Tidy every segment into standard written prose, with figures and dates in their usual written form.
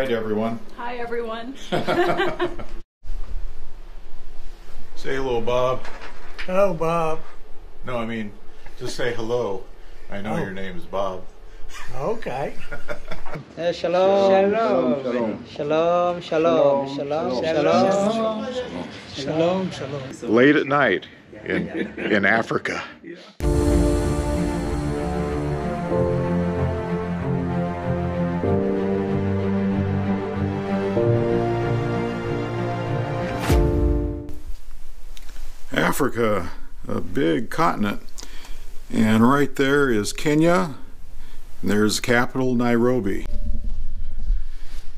to everyone. Hi, everyone. Say hello, Bob. Hello, Bob. No, I mean, just say hello. I know your name is Bob. Okay. Shalom. Shalom. Shalom. Shalom. Shalom. Shalom. Shalom, shalom. Late at night in Africa. Africa, a big continent, and right there is Kenya, and there's the capital, Nairobi.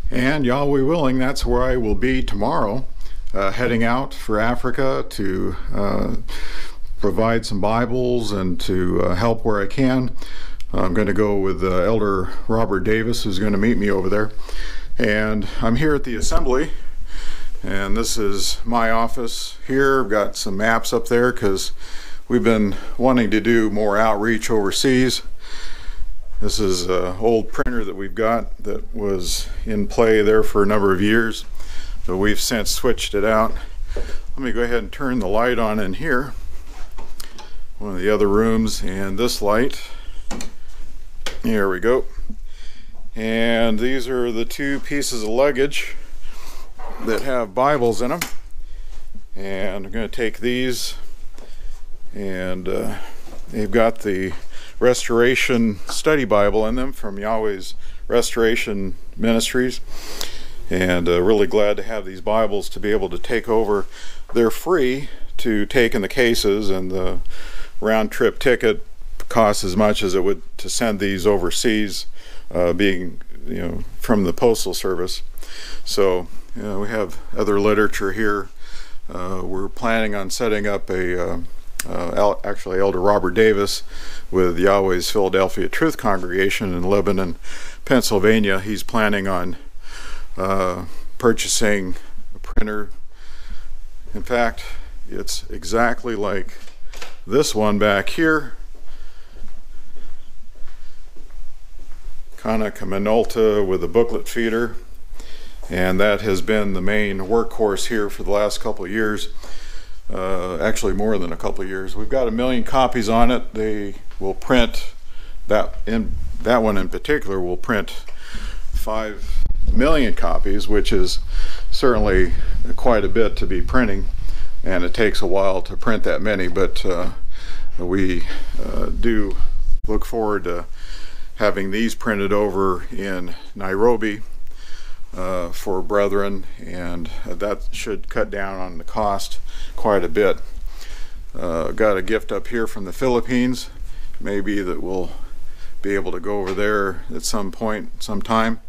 And Yahweh willing, that's where I will be tomorrow, heading out for Africa to provide some Bibles and to help where I can. I'm going to go with Elder Robert Davis, who's going to meet me over there. And I'm here at the assembly. And this is my office here. I've got some maps up there because we've been wanting to do more outreach overseas. This is an old printer that we've got that was in play there for a number of years, but we've since switched it out. Let me go ahead and turn the light on in here, one of the other rooms, and this light. Here we go. And these are the two pieces of luggage that have Bibles in them, and I'm going to take these, and they've got the Restoration Study Bible in them from Yahweh's Restoration Ministries, and really glad to have these Bibles to be able to take over. They're free to take in the cases, and the round-trip ticket costs as much as it would to send these overseas, being from the Postal Service. So we have other literature here. We're planning on setting up actually Elder Robert Davis with Yahweh's Philadelphia Truth Congregation in Lebanon, Pennsylvania. He's planning on purchasing a printer. In fact, it's exactly like this one back here. Konica Minolta with a booklet feeder. And that has been the main workhorse here for the last couple of years. Actually more than a couple of years. We've got 1 million copies on it. They will print, that one in particular will print 5 million copies, which is certainly quite a bit to be printing, and it takes a while to print that many, but we do look forward to having these printed over in Nairobi for brethren, and that should cut down on the cost quite a bit. Got a gift up here from the Philippines. Maybe that we'll be able to go over there at some point, sometime.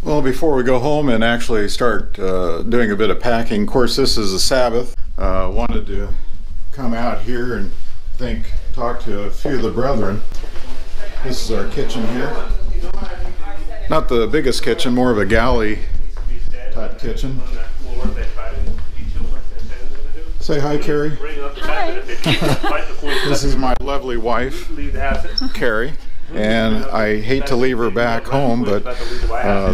Well, before we go home and actually start doing a bit of packing, of course this is a Sabbath. Wanted to come out here and talk to a few of the brethren. This is our kitchen here. Not the biggest kitchen, more of a galley type kitchen. Say hi, Carrie. Hi. This is my lovely wife, Carrie, and I hate to leave her back home, but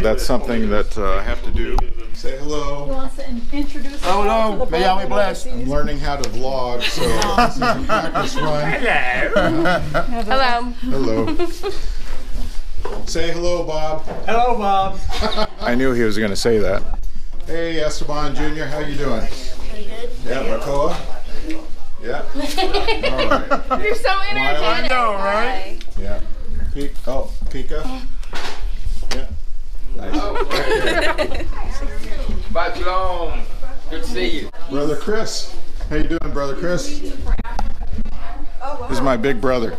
that's something that I have to do. Say hello. He wants to introduce us Hello. to the May Yahweh bless. I'm learning how to vlog, so this is a practice run. Hello. Hello. Say hello, Bob. Hello, Bob. I knew he was going to say that. Hey, Esteban Jr., how you doing? Pretty good. Yeah, Makoa? Yeah? All right. You're so energetic. I know, right? Yeah. Pika? Yeah. Nice. Bye, Shalom. Good to see you. Brother Chris. How you doing, Brother Chris? This is my big brother.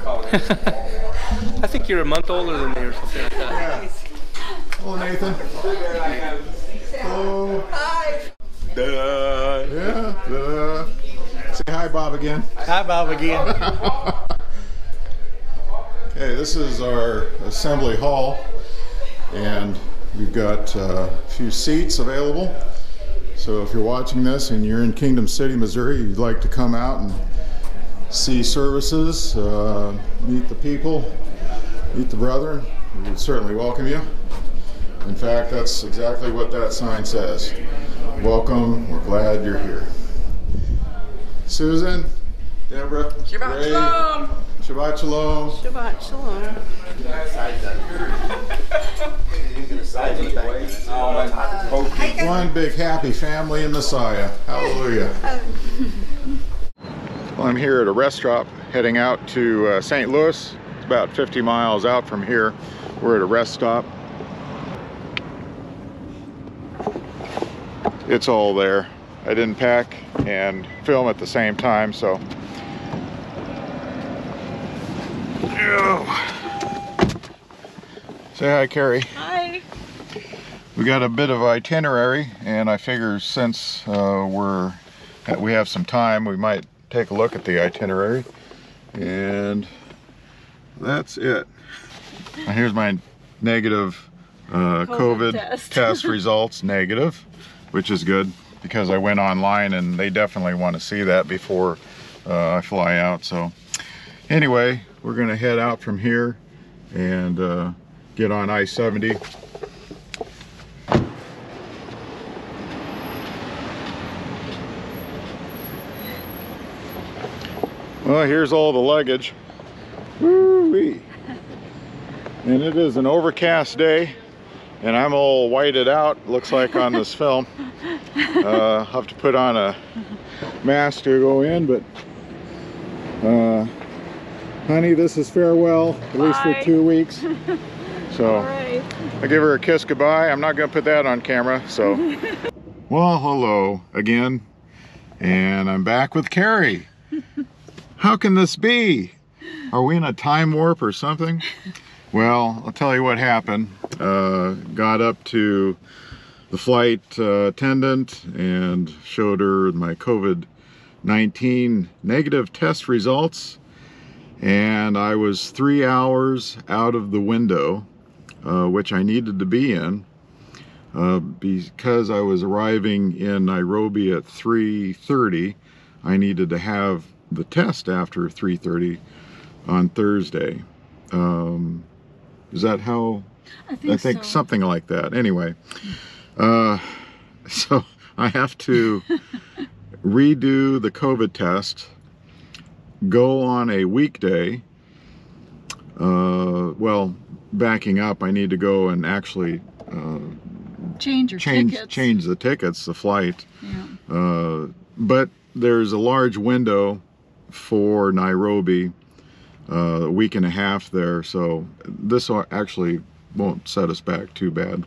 I think you're a month older than me or something like that. Yeah. Hello, Nathan. Hello. Hi. Yeah. Say hi, Bob, again. Hi, Bob, again. Okay, this is our assembly hall, and we've got a few seats available. So if you're watching this and you're in Kingdom City, Missouri, you'd like to come out and see services, meet the people, meet the brethren, we would certainly welcome you. In fact, that's exactly what that sign says. Welcome, we're glad you're here. Susan, Deborah, Shabbat Ray, shalom. Shabbat Shalom. Shabbat Shalom. One big happy family in Messiah. Hallelujah. Well, I'm here at a rest stop heading out to St. Louis. It's about 50 miles out from here. We're at a rest stop. It's all there. I didn't pack and film at the same time, so. Say hi, Carrie. Hi. We got a bit of itinerary, and I figure since we have some time, we might take a look at the itinerary. And that's it. Now here's my negative COVID test results, negative, which is good because I went online and they definitely want to see that before I fly out. So anyway, we're gonna head out from here and get on I-70. Well, here's all the luggage. Woo-wee. And it is an overcast day, and I'm all whited out, looks like on this film. I'll have to put on a mask to go in, but honey, this is farewell, at least for 2 weeks. So Right. I give her a kiss goodbye. I'm not gonna put that on camera, so. Well, hello again, and I'm back with Carrie. How can this be? Are we in a time warp or something? Well, I'll tell you what happened. Got up to the flight attendant and showed her my COVID-19 negative test results, and I was 3 hours out of the window, which I needed to be in, because I was arriving in Nairobi at 3:30. I needed to have the test after 3:30 on Thursday. Is that how? I think so. Something like that. Anyway, so I have to redo the COVID test, go on a weekday. Well, backing up, I need to go and actually Change the tickets, the flight. Yeah. But there's a large window for Nairobi, a week and a half there, so this actually won't set us back too bad.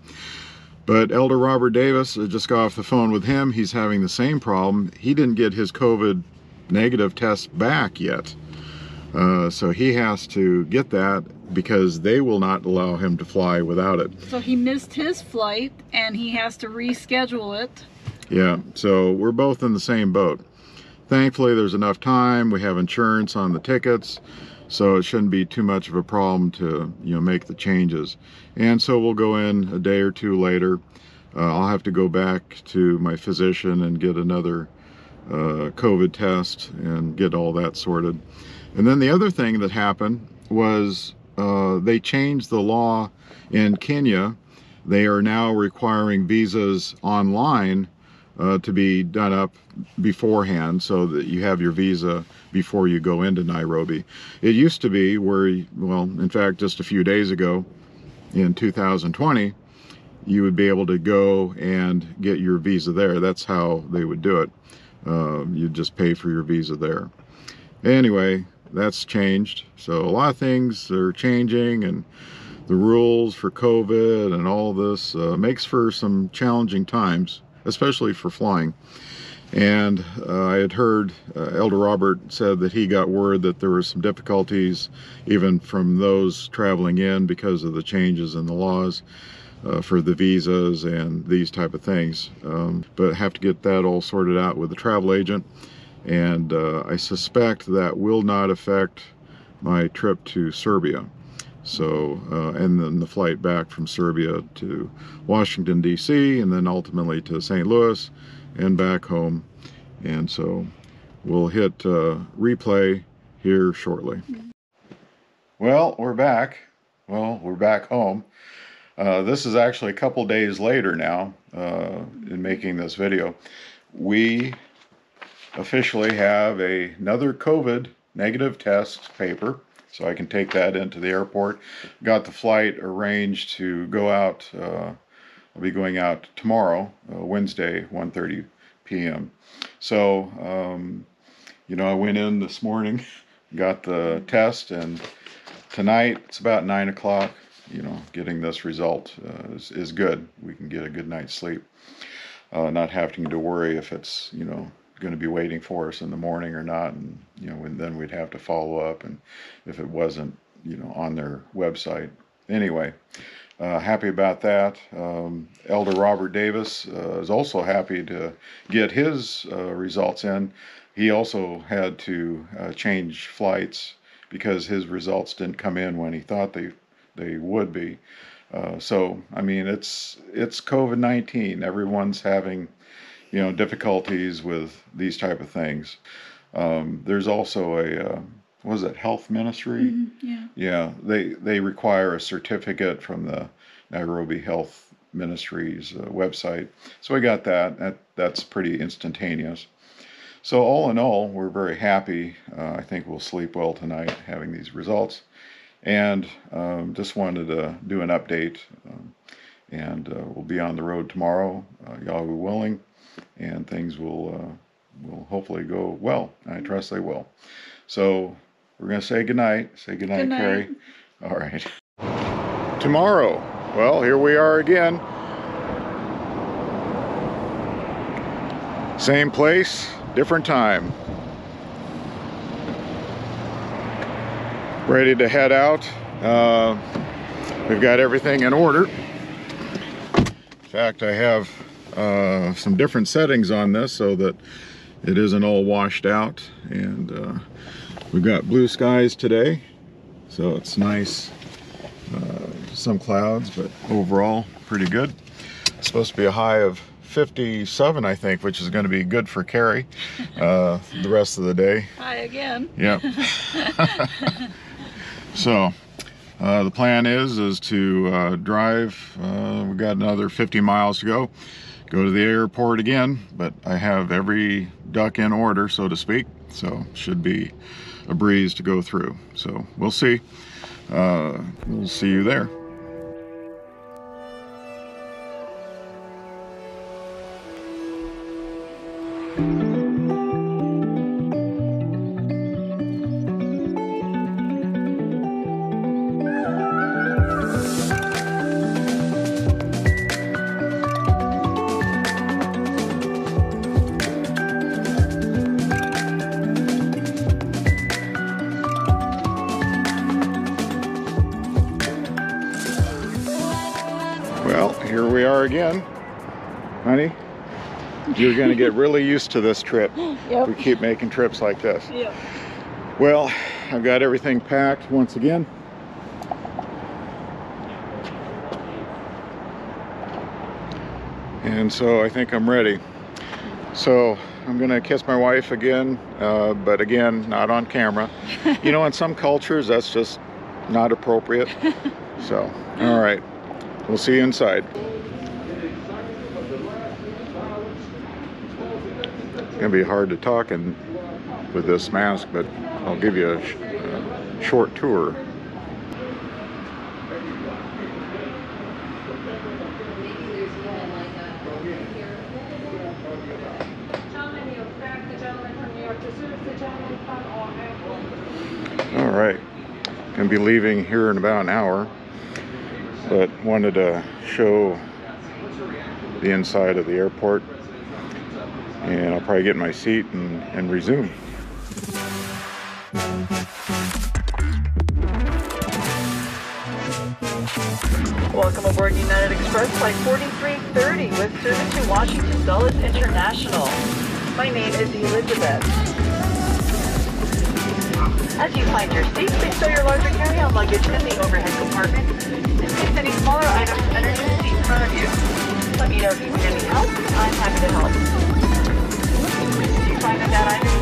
But Elder Robert Davis, I just got off the phone with him. He's having the same problem. He didn't get his COVID negative test back yet, so he has to get that because they will not allow him to fly without it. So he missed his flight and he has to reschedule it. Yeah, so we're both in the same boat. Thankfully, there's enough time. We have insurance on the tickets, so it shouldn't be too much of a problem to, make the changes. And so we'll go in a day or two later. I'll have to go back to my physician and get another COVID test and get all that sorted. And then the other thing that happened was they changed the law in Kenya. They are now requiring visas online to be done up beforehand so that you have your visa before you go into Nairobi. It used to be where, well, in fact, just a few days ago in 2020, you would be able to go and get your visa there. That's how they would do it. You'd just pay for your visa there. Anyway, that's changed. So a lot of things are changing, and the rules for COVID and all this makes for some challenging times, especially for flying. And I had heard Elder Robert said that he got word that there were some difficulties even from those traveling in because of the changes in the laws for the visas and these type of things. But I have to get that all sorted out with the travel agent, and I suspect that will not affect my trip to Serbia. So, and then the flight back from Serbia to Washington, D.C., and then ultimately to St. Louis and back home. And so we'll hit replay here shortly. Well, we're back. Well, we're back home. This is actually a couple days later now in making this video. We officially have another COVID negative test paper, so I can take that into the airport. Got the flight arranged to go out. I'll be going out tomorrow, Wednesday, 1:30 p.m. So, you know, I went in this morning, got the test, and tonight, it's about 9 o'clock, you know, getting this result is good. We can get a good night's sleep, not having to worry if it's, you know, going to be waiting for us in the morning or not, and, you know, and then we'd have to follow up, and if it wasn't, you know, on their website. Anyway, happy about that. Elder Robert Davis is also happy to get his results in. He also had to change flights because his results didn't come in when he thought they would be. So, I mean, it's COVID-19. Everyone's having, you know, difficulties with these type of things. There's also a what is it, health ministry? Yeah. Yeah, they require a certificate from the Nairobi Health Ministry's website. So I got that. That's pretty instantaneous. So all in all, we're very happy. I think we'll sleep well tonight having these results. And just wanted to do an update. And we'll be on the road tomorrow, Yahweh willing, and things will hopefully go well. I trust they will. So we're going to say goodnight. Say goodnight, Good night. Carrie. All right. Tomorrow, well, here we are again. Same place, different time. Ready to head out. We've got everything in order. In fact, I have some different settings on this so that it isn't all washed out, and we've got blue skies today, so it's nice. Some clouds, but overall pretty good. It's supposed to be a high of 57, I think, which is going to be good for Carrie the rest of the day. Hi again. Yep. So the plan is to drive. We've got another 50 miles to go to the airport again, but I have every duck in order, so to speak, so should be a breeze to go through. So we'll see. We'll see you there. Well, here we are again. Honey, you're going to get really used to this trip. Yep. We keep making trips like this. Yep. Well, I've got everything packed once again. And so I think I'm ready. So I'm going to kiss my wife again, but again, not on camera. You know, in some cultures, that's just not appropriate. So, all right. We'll see you inside. It's gonna be hard to talk with this mask, but I'll give you a short tour. All right, gonna be leaving here in about an hour, but wanted to show the inside of the airport, and I'll probably get in my seat and resume. Welcome aboard United Express Flight 4330 with service to Washington Dulles International. My name is Elizabeth. As you find your seat, please stow your larger carry-on luggage in the overhead compartment. In case any smaller items enter the seat in front of you. Let me know if you need any help. I'm happy to help. Did you find that item?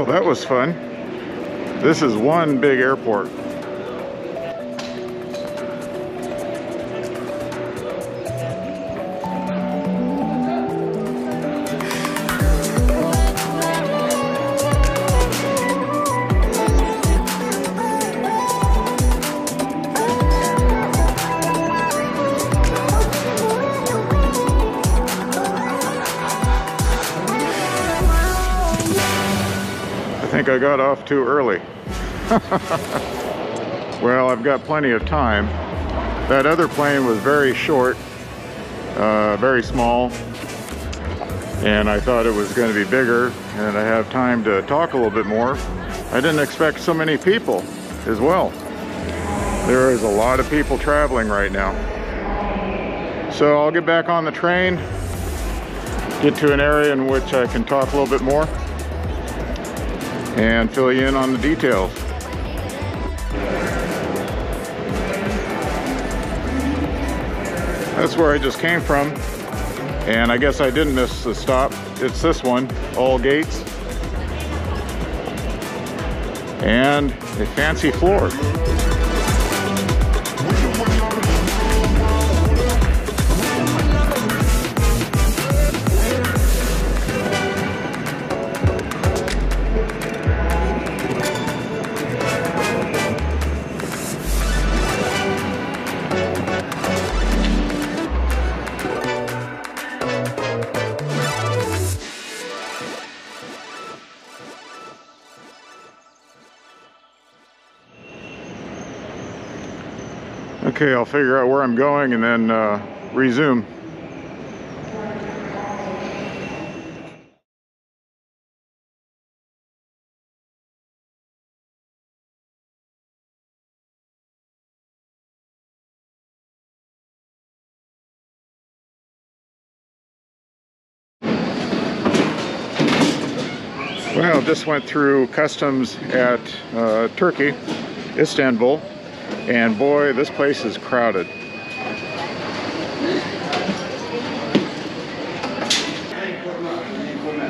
Well, that was fun. This is one big airport. I think I got off too early. Well, I've got plenty of time. That other plane was very short, very small, and I thought it was going to be bigger and I have time to talk a little bit more. I didn't expect so many people as well. There is a lot of people traveling right now. So I'll get back on the train, get to an area in which I can talk a little bit more and fill you in on the details. That's where I just came from, and I guess I didn't miss the stop. It's this one, all gates, and a fancy floor. Okay, I'll figure out where I'm going and then resume. Well, just went through customs at Turkey, Istanbul, and boy, this place is crowded.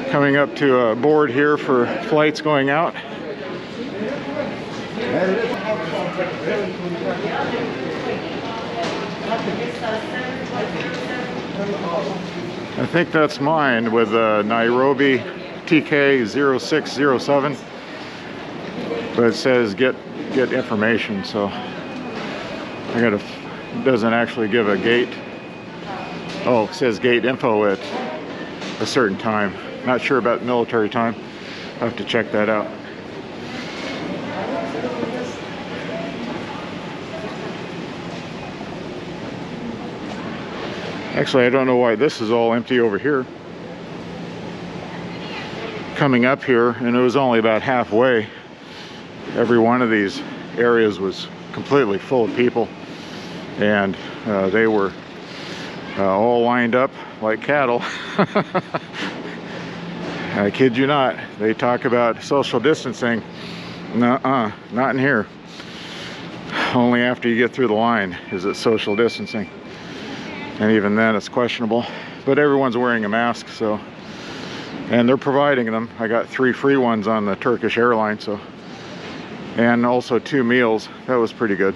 Coming up to a board here for flights going out. I think that's mine with Nairobi TK 0607, but it says get information, so I gotta, it doesn't actually give a gate. Oh, it says gate info at a certain time. Not sure about military time. I'll have to check that out. Actually, I don't know why this is all empty over here. Coming up here, and it was only about halfway. Every one of these areas was completely full of people, and they were all lined up like cattle. I kid you not. They talk about social distancing. Nuh-uh, not in here. Only after you get through the line is it social distancing, and even then it's questionable. But everyone's wearing a mask, so, and they're providing them. I got 3 free ones on the Turkish airline, so, and also 2 meals. That was pretty good.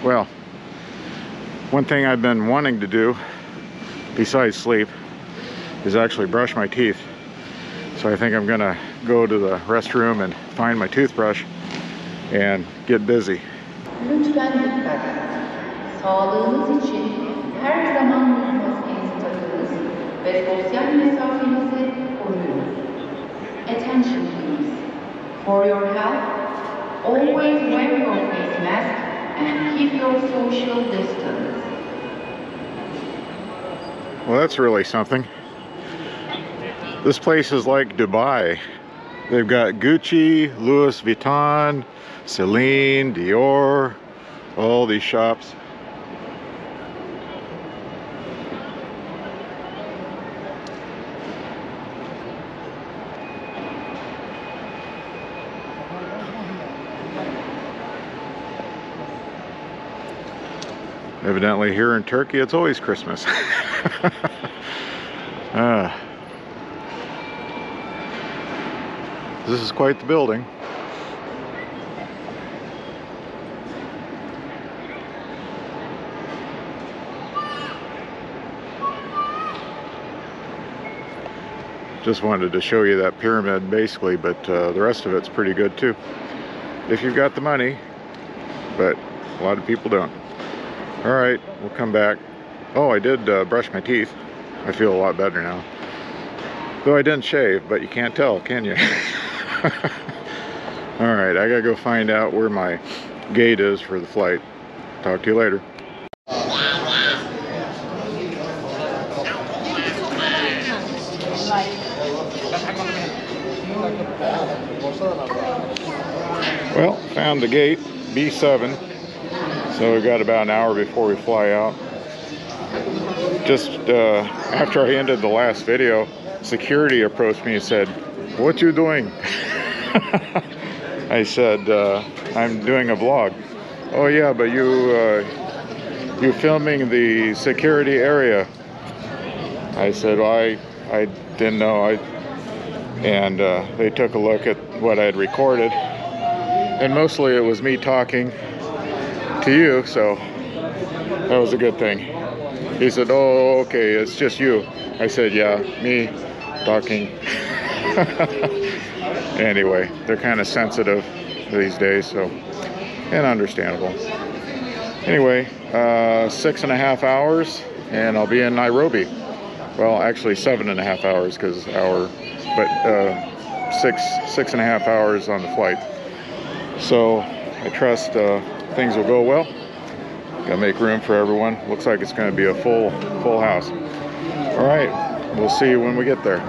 Well, one thing I've been wanting to do besides sleep is actually brush my teeth. So I think I'm gonna go to the restroom and find my toothbrush and get busy. Lütfen dikkat. Sağlığınız için her zaman maskenizi takınız ve sosyal mesafenizi koruyunuz. Attention please. For your health, always wear your face mask and keep your social distance. Well, that's really something. This place is like Dubai. They've got Gucci, Louis Vuitton, Celine, Dior, all these shops. Evidently here in Turkey, it's always Christmas. This is quite the building. Just wanted to show you that pyramid basically, but the rest of it's pretty good too, if you've got the money, but a lot of people don't. All right, we'll come back. Oh, I did brush my teeth. I feel a lot better now. Though I didn't shave, but you can't tell, can you? All right, I gotta go find out where my gate is for the flight. Talk to you later. Well, found the gate, B7. So we got about an hour before we fly out. Just after I ended the last video, security approached me and said, "What you doing?" I said, "I'm doing a vlog." "Oh yeah, but you filming the security area." I said, "Well, I didn't know." And they took a look at what I had recorded, and mostly it was me talking to you, so that was a good thing. He said, "Oh, okay, it's just you." I said, "Yeah, me talking." Anyway, they're kind of sensitive these days, so, and understandable. Anyway, 6.5 hours and I'll be in Nairobi. Well, actually 7.5 hours, because but 6.5 hours on the flight. So I trust things will go well. Gotta make room for everyone. Looks like it's going to be a full house. All right, we'll see you when we get there.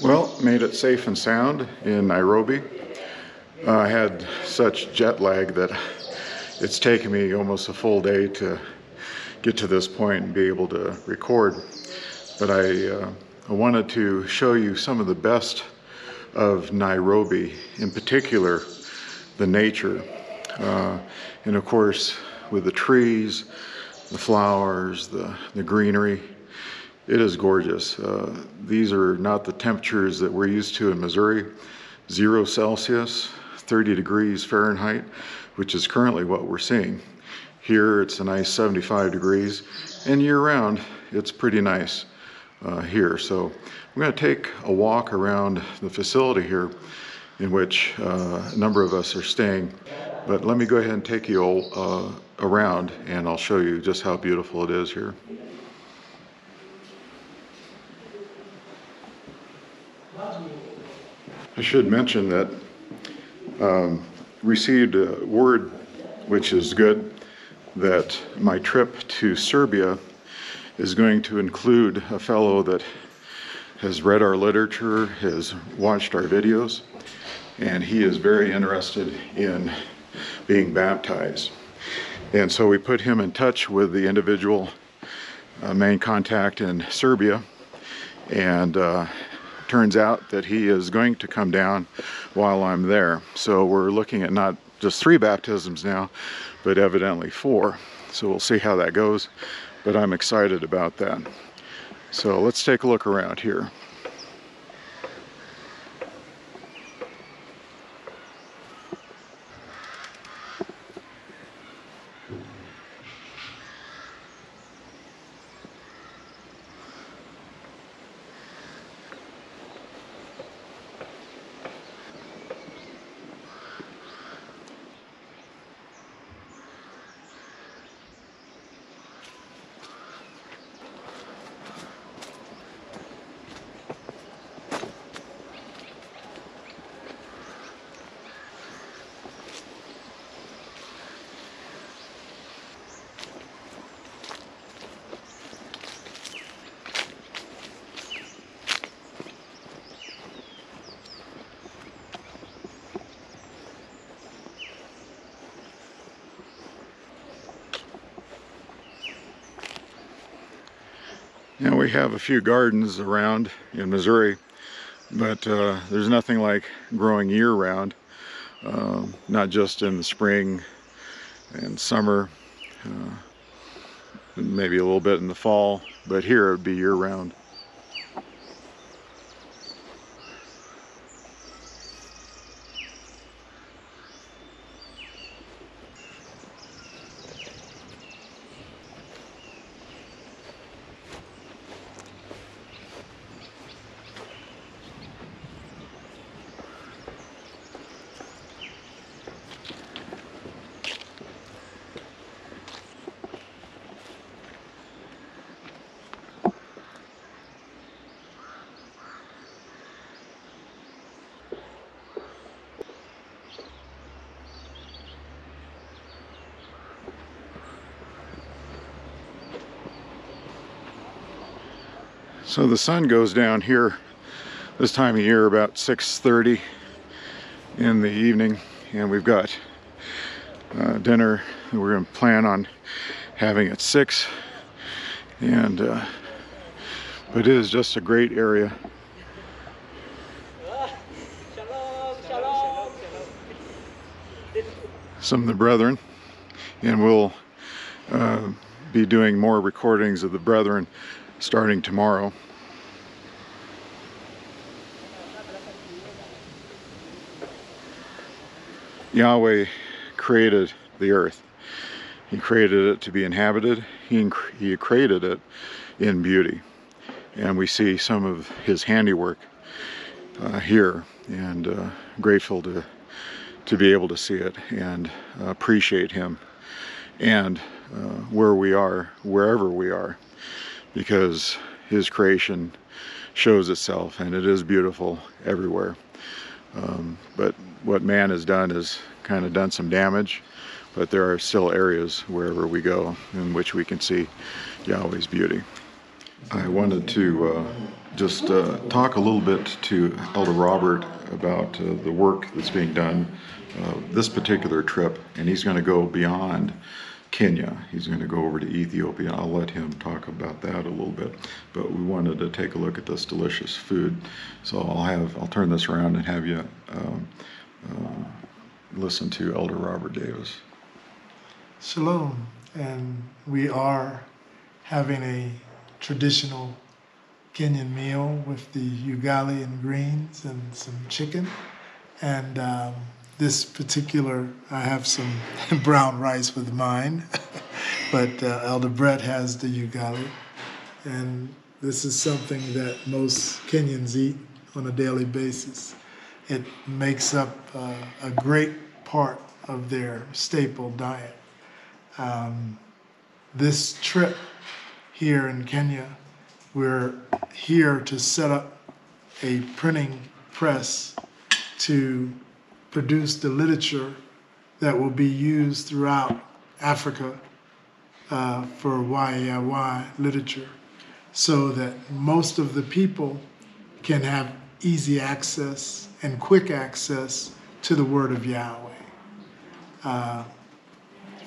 Well, made it safe and sound in Nairobi. I had such jet lag that it's taken me almost a full day to get to this point and be able to record. But I wanted to show you some of the best of Nairobi, in particular the nature. And of course, with the trees, the flowers, the greenery, it is gorgeous. These are not the temperatures that we're used to in Missouri. 0 Celsius, 30 degrees Fahrenheit, which is currently what we're seeing. Here it's a nice 75 degrees, and year-round it's pretty nice here. So I'm going to take a walk around the facility here, in which a number of us are staying. But let me go ahead and take you all around, and I'll show you just how beautiful it is here. I should mention that received a word, which is good, that my trip to Serbia is going to include a fellow that has read our literature, has watched our videos, and he is very interested in being baptized. And so we put him in touch with the individual main contact in Serbia, and turns out that he is going to come down while I'm there. So we're looking at not just 3 baptisms now, but evidently 4. So we'll see how that goes, but I'm excited about that. So let's take a look around here. Now we have a few gardens around in Missouri, but there's nothing like growing year-round, not just in the spring and summer, maybe a little bit in the fall, but here it would be year-round. So the sun goes down here this time of year about 6:30 in the evening, and we've got dinner that we're going to plan on having at 6, and but it is just a great area. Some of the brethren, and we'll be doing more recordings of the brethren starting tomorrow. Yahweh created the earth. He created it to be inhabited. He created it in beauty. And we see some of his handiwork here, and grateful to be able to see it and appreciate him, and where we are, wherever we are, because his creation shows itself, and it is beautiful everywhere. But what man has done is kind of done some damage, but there are still areas wherever we go in which we can see Yahweh's beauty. I wanted to just talk a little bit to Elder Robert about the work that's being done this particular trip, and he's going to go beyond Kenya. He's going to go over to Ethiopia. I'll let him talk about that a little bit, but we wanted to take a look at this delicious food. So I'll turn this around and have you listen to Elder Robert Davis. Shalom, and we are having a traditional Kenyan meal with the ugali and greens and some chicken. And this particular, I have some brown rice with mine, but Elder Brett has the ugali. And this is something that most Kenyans eat on a daily basis. It makes up a great part of their staple diet. This trip here in Kenya, we're here to set up a printing press to produce the literature that will be used throughout Africa for yaiy literature, so that most of the people can have easy access and quick access to the Word of Yahweh.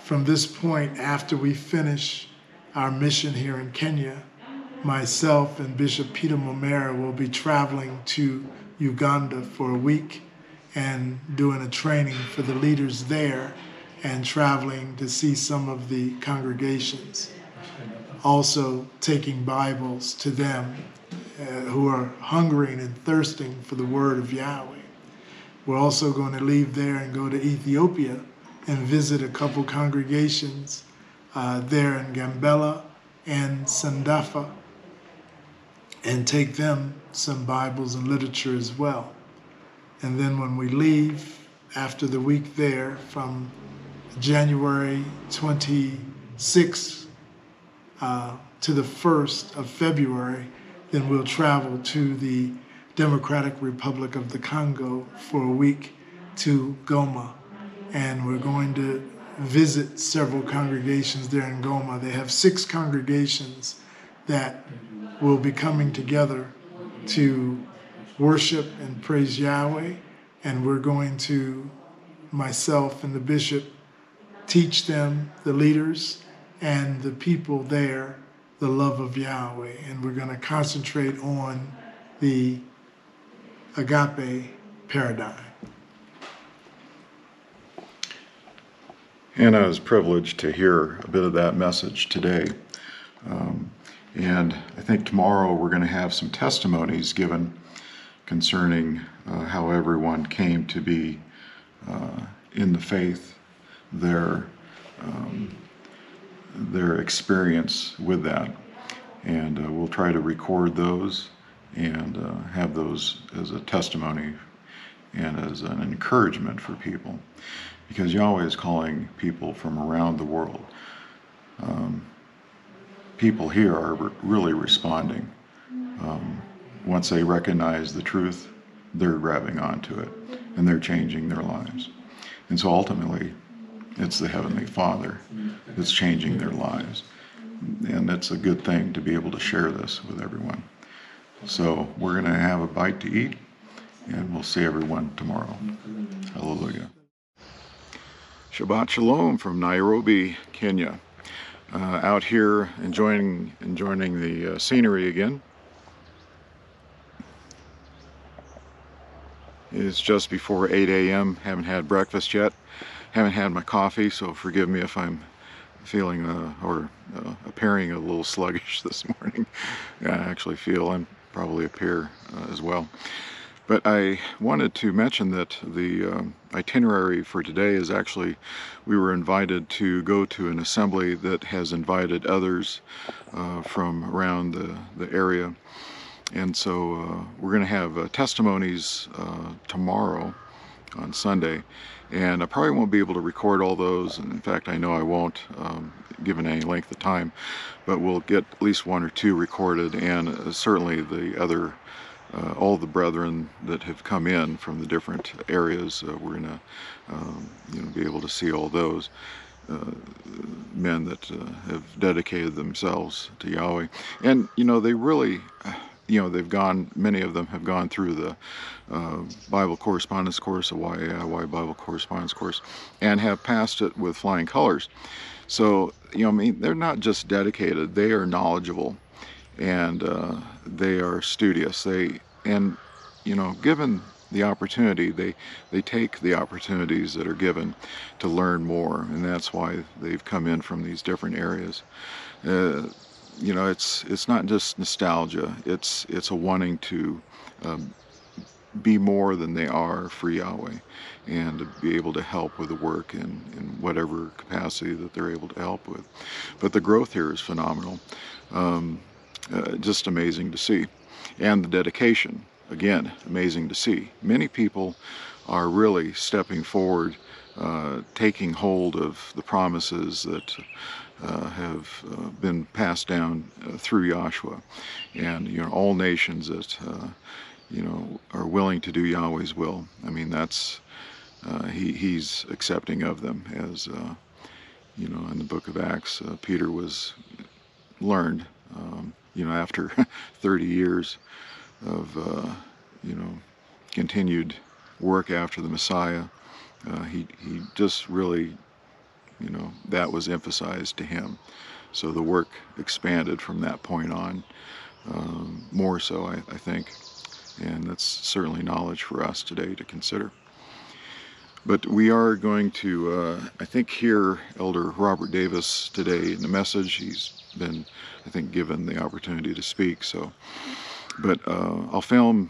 From this point, after we finish our mission here in Kenya, myself and Bishop Peter Momera will be traveling to Uganda for a week and doing a training for the leaders there and traveling to see some of the congregations. Also taking Bibles to them who are hungering and thirsting for the Word of Yahweh. We're also going to leave there and go to Ethiopia and visit a couple congregations there in Gambela and Sandafa, and take them some Bibles and literature as well. And then when we leave, after the week there, from January 26th to the 1st of February, then we'll travel to the Democratic Republic of the Congo for a week to Goma. And we're going to visit several congregations there in Goma. They have 6 congregations that will be coming together to worship and praise Yahweh. And we're going to, myself and the bishop, teach them, the leaders and the people there, the love of Yahweh. And we're going to concentrate on the agape paradigm. And I was privileged to hear a bit of that message today. And I think tomorrow we're going to have some testimonies given concerning how everyone came to be in the faith, their experience with that. And we'll try to record those and have those as a testimony and as an encouragement for people. Because Yahweh is calling people from around the world. People here are really responding. Once they recognize the truth, they're grabbing onto it, and they're changing their lives. And so ultimately, it's the Heavenly Father that's changing their lives. And it's a good thing to be able to share this with everyone. So we're going to have a bite to eat, and we'll see everyone tomorrow. Hallelujah. Shabbat Shalom from Nairobi, Kenya. Out here enjoying the scenery again. It's just before 8 a.m. Haven't had breakfast yet. Haven't had my coffee, so forgive me if I'm feeling appearing a little sluggish this morning. I actually feel I'm probably appear as well. But I wanted to mention that the itinerary for today is actually, we were invited to go to an assembly that has invited others from around the area. And so we're going to have testimonies tomorrow on Sunday. And I probably won't be able to record all those. And in fact, I know I won't, given any length of time. But we'll get at least 1 or 2 recorded, and certainly the other all the brethren that have come in from the different areas, we're going to be able to see all those. men that have dedicated themselves to Yahweh. And, you know, they really, you know, many of them have gone through the Bible correspondence course, the yaiy Bible correspondence course, and have passed it with flying colors. So, you know, I mean, they're not just dedicated, they are knowledgeable, and they are studious. And, you know, given the opportunity, they take the opportunities that are given to learn more, and that's why they've come in from these different areas. You know, it's not just nostalgia, it's a wanting to be more than they are for Yahweh, and to be able to help with the work in whatever capacity that they're able to help with. But the growth here is phenomenal. Just amazing to see. And the dedication, again, amazing to see. Many people are really stepping forward, taking hold of the promises that have been passed down through Yahshua, and, you know, all nations that you know, are willing to do Yahweh's will. I mean, that's he's accepting of them, as you know, in the book of Acts, Peter was learned, you know, after 30 years of you know, continued work after the Messiah. He just really, you know, that was emphasized to him. So the work expanded from that point on, more so, I think. And that's certainly knowledge for us today to consider. But we are going to, I think, hear Elder Robert Davis today in the message. He's been, I think, given the opportunity to speak. So, but I'll film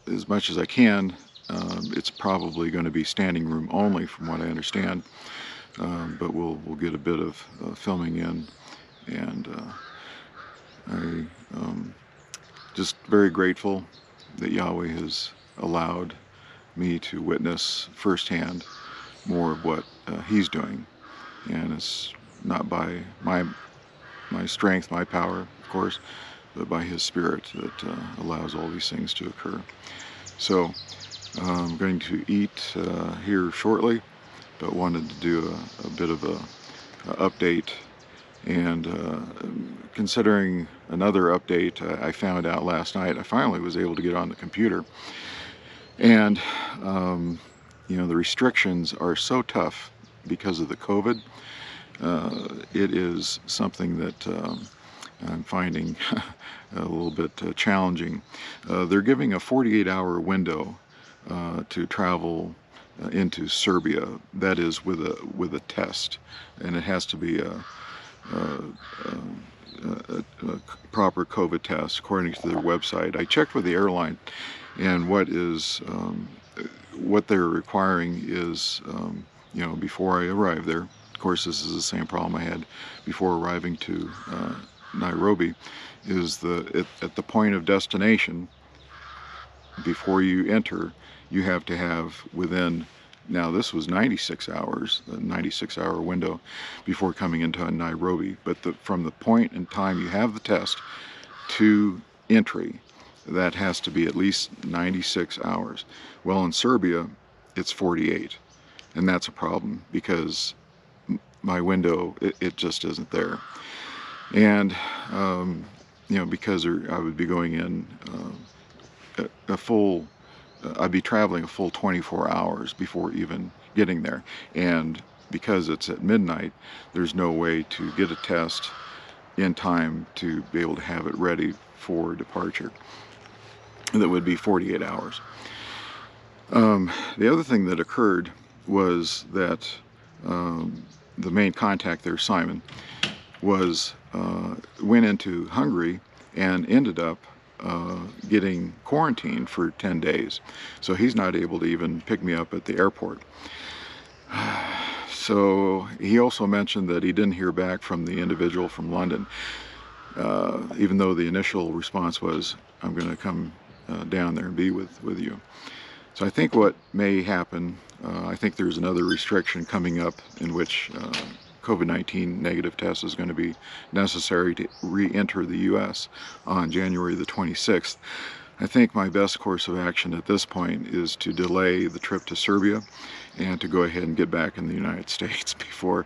as much as I can. It's probably going to be standing room only, from what I understand. But we'll get a bit of filming in, and I'm just very grateful that Yahweh has allowed me to witness firsthand more of what He's doing. And it's not by my strength, my power, of course, but by His Spirit that allows all these things to occur. So I'm going to eat here shortly, but wanted to do a bit of a update. And considering another update I found out last night, I finally was able to get on the computer. And, you know, the restrictions are so tough because of the COVID. It is something that I'm finding a little bit challenging. They're giving a 48-hour window to travel into Serbia. That is with a test, and it has to be a proper COVID test according to their website. I checked with the airline, and what they're requiring is, you know, before I arrive there. Of course, this is the same problem I had before arriving to Nairobi. Is at the point of destination, before you enter, you have to have within. Now, this was 96 hours, the 96-hour window before coming into Nairobi. But from the point in time you have the test to entry, that has to be at least 96 hours. Well, in Serbia, it's 48. And that's a problem because my window, it just isn't there. And, you know, because I would be going in I'd be traveling a full 24 hours before even getting there. And because it's at midnight, there's no way to get a test in time to be able to have it ready for departure. That would be 48 hours. The other thing that occurred was that the main contact there, Simon, went into Hungary and ended up getting quarantined for 10 days. So he's not able to even pick me up at the airport. So he also mentioned that he didn't hear back from the individual from London, even though the initial response was, I'm going to come down there and be with you. So I think what may happen, I think there's another restriction coming up in which COVID-19 negative test is going to be necessary to re-enter the U.S. on January the 26th. I think my best course of action at this point is to delay the trip to Serbia and to go ahead and get back in the United States before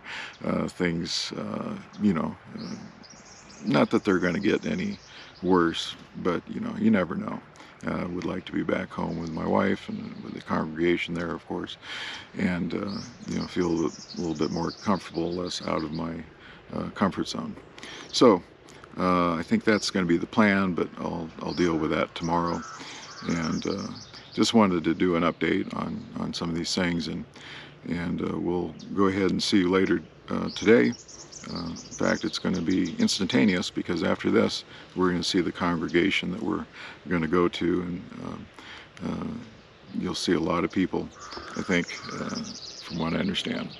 things, not that they're going to get any worse, but you never know. Would like to be back home with my wife and with the congregation there, of course, and feel a little bit more comfortable, less out of my comfort zone. So I think that's going to be the plan, but I'll deal with that tomorrow. And just wanted to do an update on some of these things, and we'll go ahead and see you later today. In fact, it's going to be instantaneous, because after this we're going to see the congregation that we're going to go to, and you'll see a lot of people, I think, from what I understand.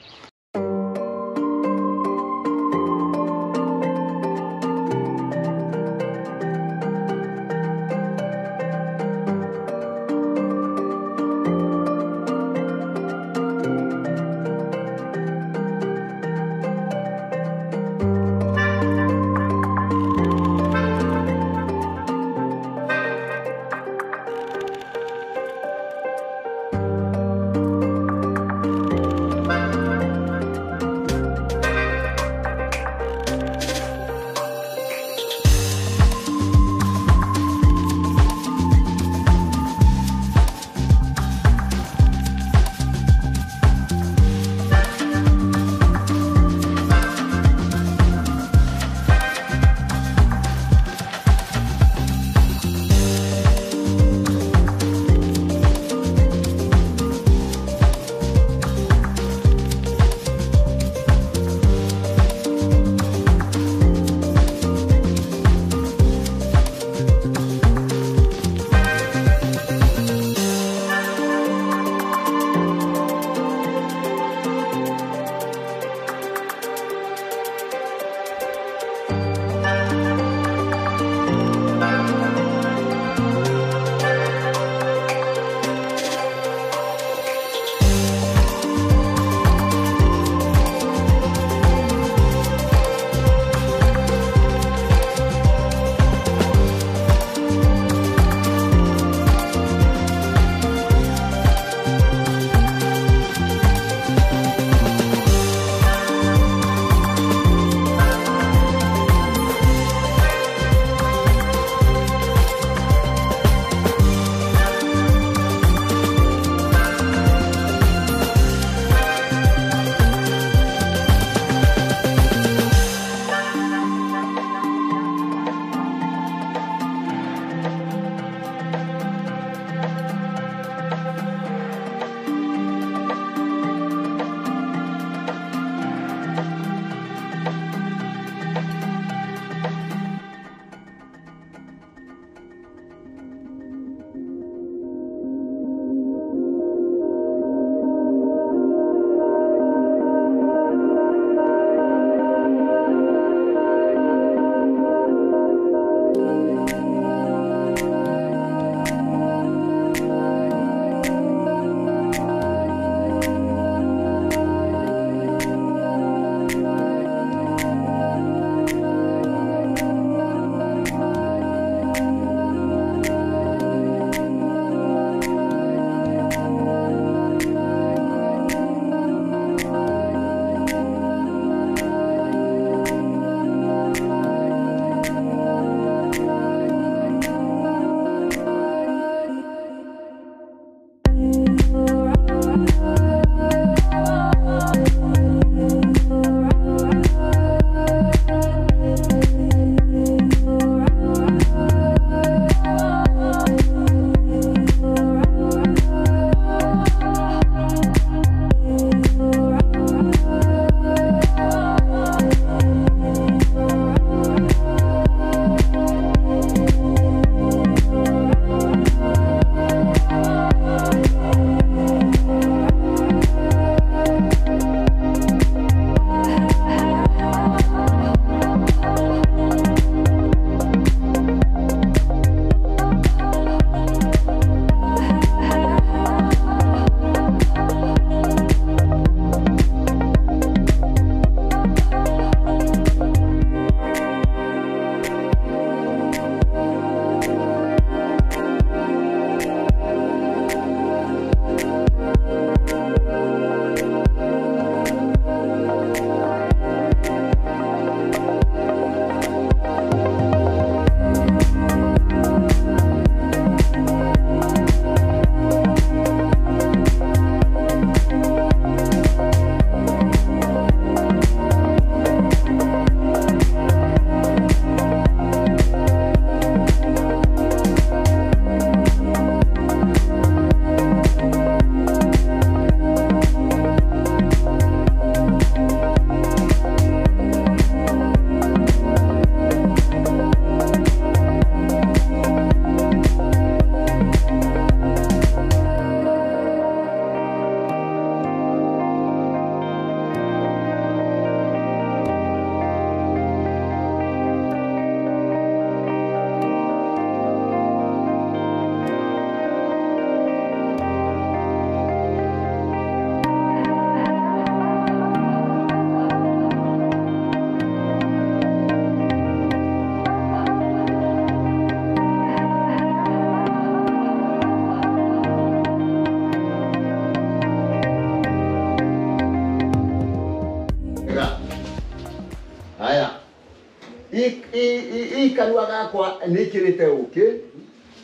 i kanua gakwa nä kä rä te å kä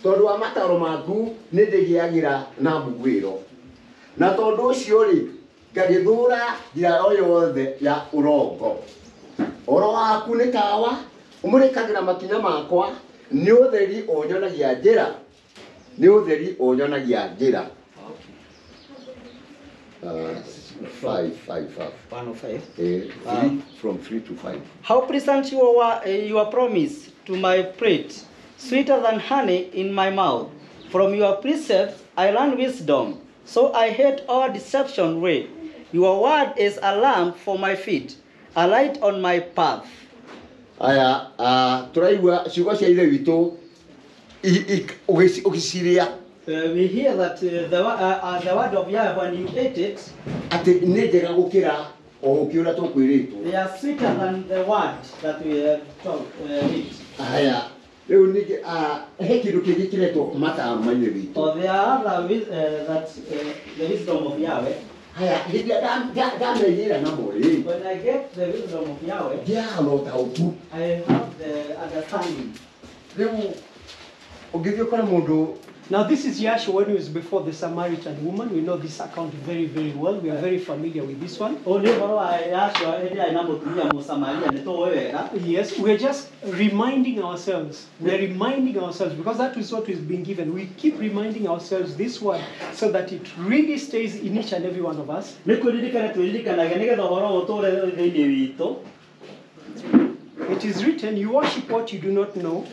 tondå wa mataro maku nä ndä gä agä na mbugä ro na tondå å cio rä ngagä thå ra njira o yothe ya å rongo oro waku nä tawa å må rä kagä ra makinya makwa nä å theri å nyonagia njä ra nä å theri å nyonagia njä ra 105 from 3 to 5. How pleasant your promise to my plate, sweeter than honey in my mouth. From your precepts I learn wisdom, so I hate all deception way. Your word is a lamp for my feet, a light on my path. Aya, turaigua ciugo cia ithe witũ ũgĩciria. We hear that the word of Yahweh, when you ate it, atĩ nĩ njega gũkĩra o ũkĩ ũrĩa tũkwĩrĩtwo. They are sweeter than the word that we have eat. Aya, rĩu ningĩ he kĩndũ kĩngĩ kĩretwo mataaro-inĩ witũ. Or there are other the wisdom of Yahweh. Aya, hĩndĩ ĩrĩa ndamenyera namo rĩ. When I get the wisdom of Yahweh, ndiaga na ũtaũku. I have the understanding. Rĩu ũngĩthiĩ ũkore mũndũ. Now this is Yahshua when he was before the Samaritan woman. We know this account very, very well. We are very familiar with this one. Yes, we are just reminding ourselves. We are reminding ourselves because that is what is being given. We keep reminding ourselves this one so that it really stays in each and every one of us. It is written, you worship what you do not know.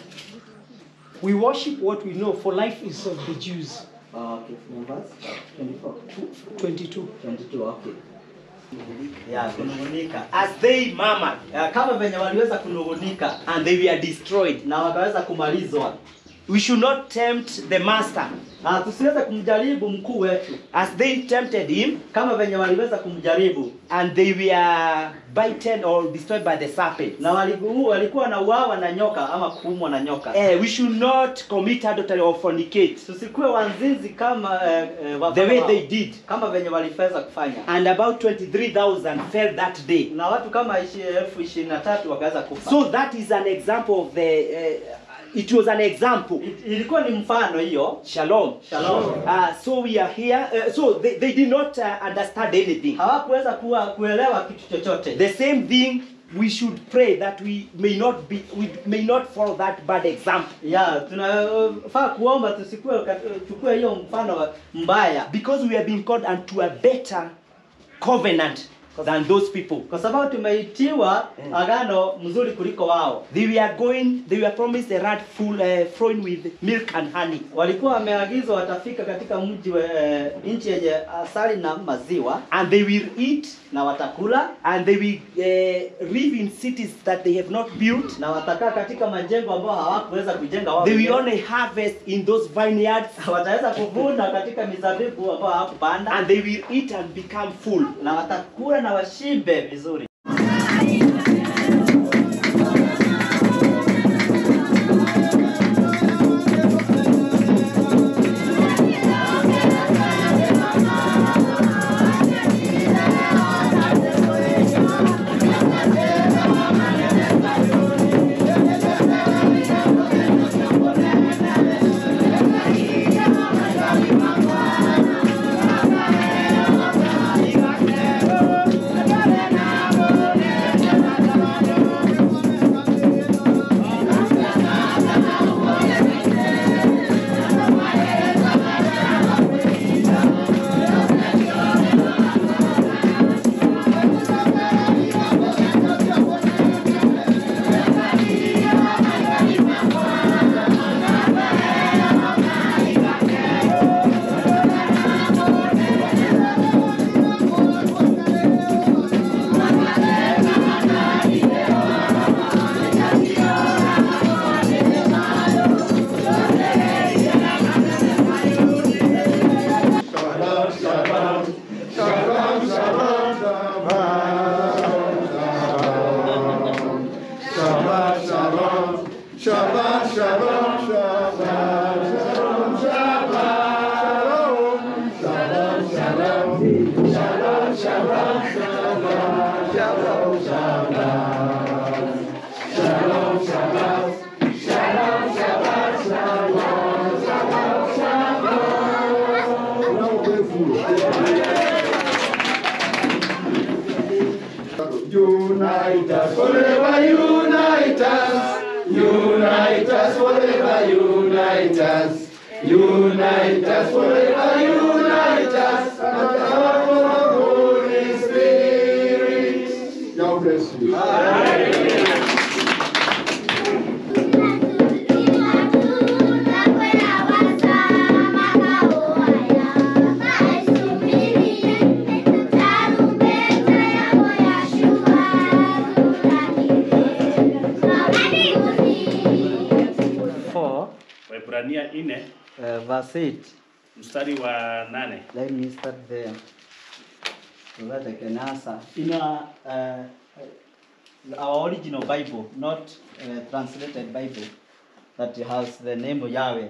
We worship what we know, for life is of the Jews. Okay, verse 24. 22. 22, okay. Yeah, kunungunika. As they murmured, kama venye waliweza kunungunika, and they were destroyed, na wakaweza kumalizwa. We should not tempt the master. Tusiweze kumjaribu mkuu wetu. As they tempted him, kama venye waliweza kumjaribu, and they were bitten or destroyed by the serpent. Na walikuwa na uawa na nyoka ama kuumwa na nyoka. We should not commit adultery or fornicate. Tusikue wanzinzi kama the way they did, kama venye walifeza kufanya. And about 23,000 fell that day. Na watu kama 23,000 wakaweza kufa. So that is an example of the it was an example. Ilikuwa ni mfano hiyo. Shalom. Shalom. So we are here. So they did not understand anything. Hawakuweza kuelewa kitu chochote. The same thing we should pray that we may not follow that bad example. Yeah, tunafaa kuomba tusikue hiyo mfano mbaya, because we have been called unto a better covenant than those people. Kwa sababu tumeitiwa agano mzuri kuliko wao. They were promised a land flowing with milk and honey. Walikuwa wameagizwa watafika katika mji wa nchi yenye asali na maziwa, and they will eat, na watakula, and they will live in cities that they have not built, na watakaa katika majengo ambayo hawakuweza kujenga wao. They will only harvest in those vineyards. Wataweza kuvuna katika mizabibu ambayo hawakupanda, and they will eat and become full, na watakula na washibe vizuri. Shalom, shalom. unite us, forever unite us, and the power of the Holy Spirit. God bless you. Waebrania 4 verse 8. mstari wa 8. Let me start there so that I can answer. In our original Bible, not translated Bible, that has the name of Yahweh,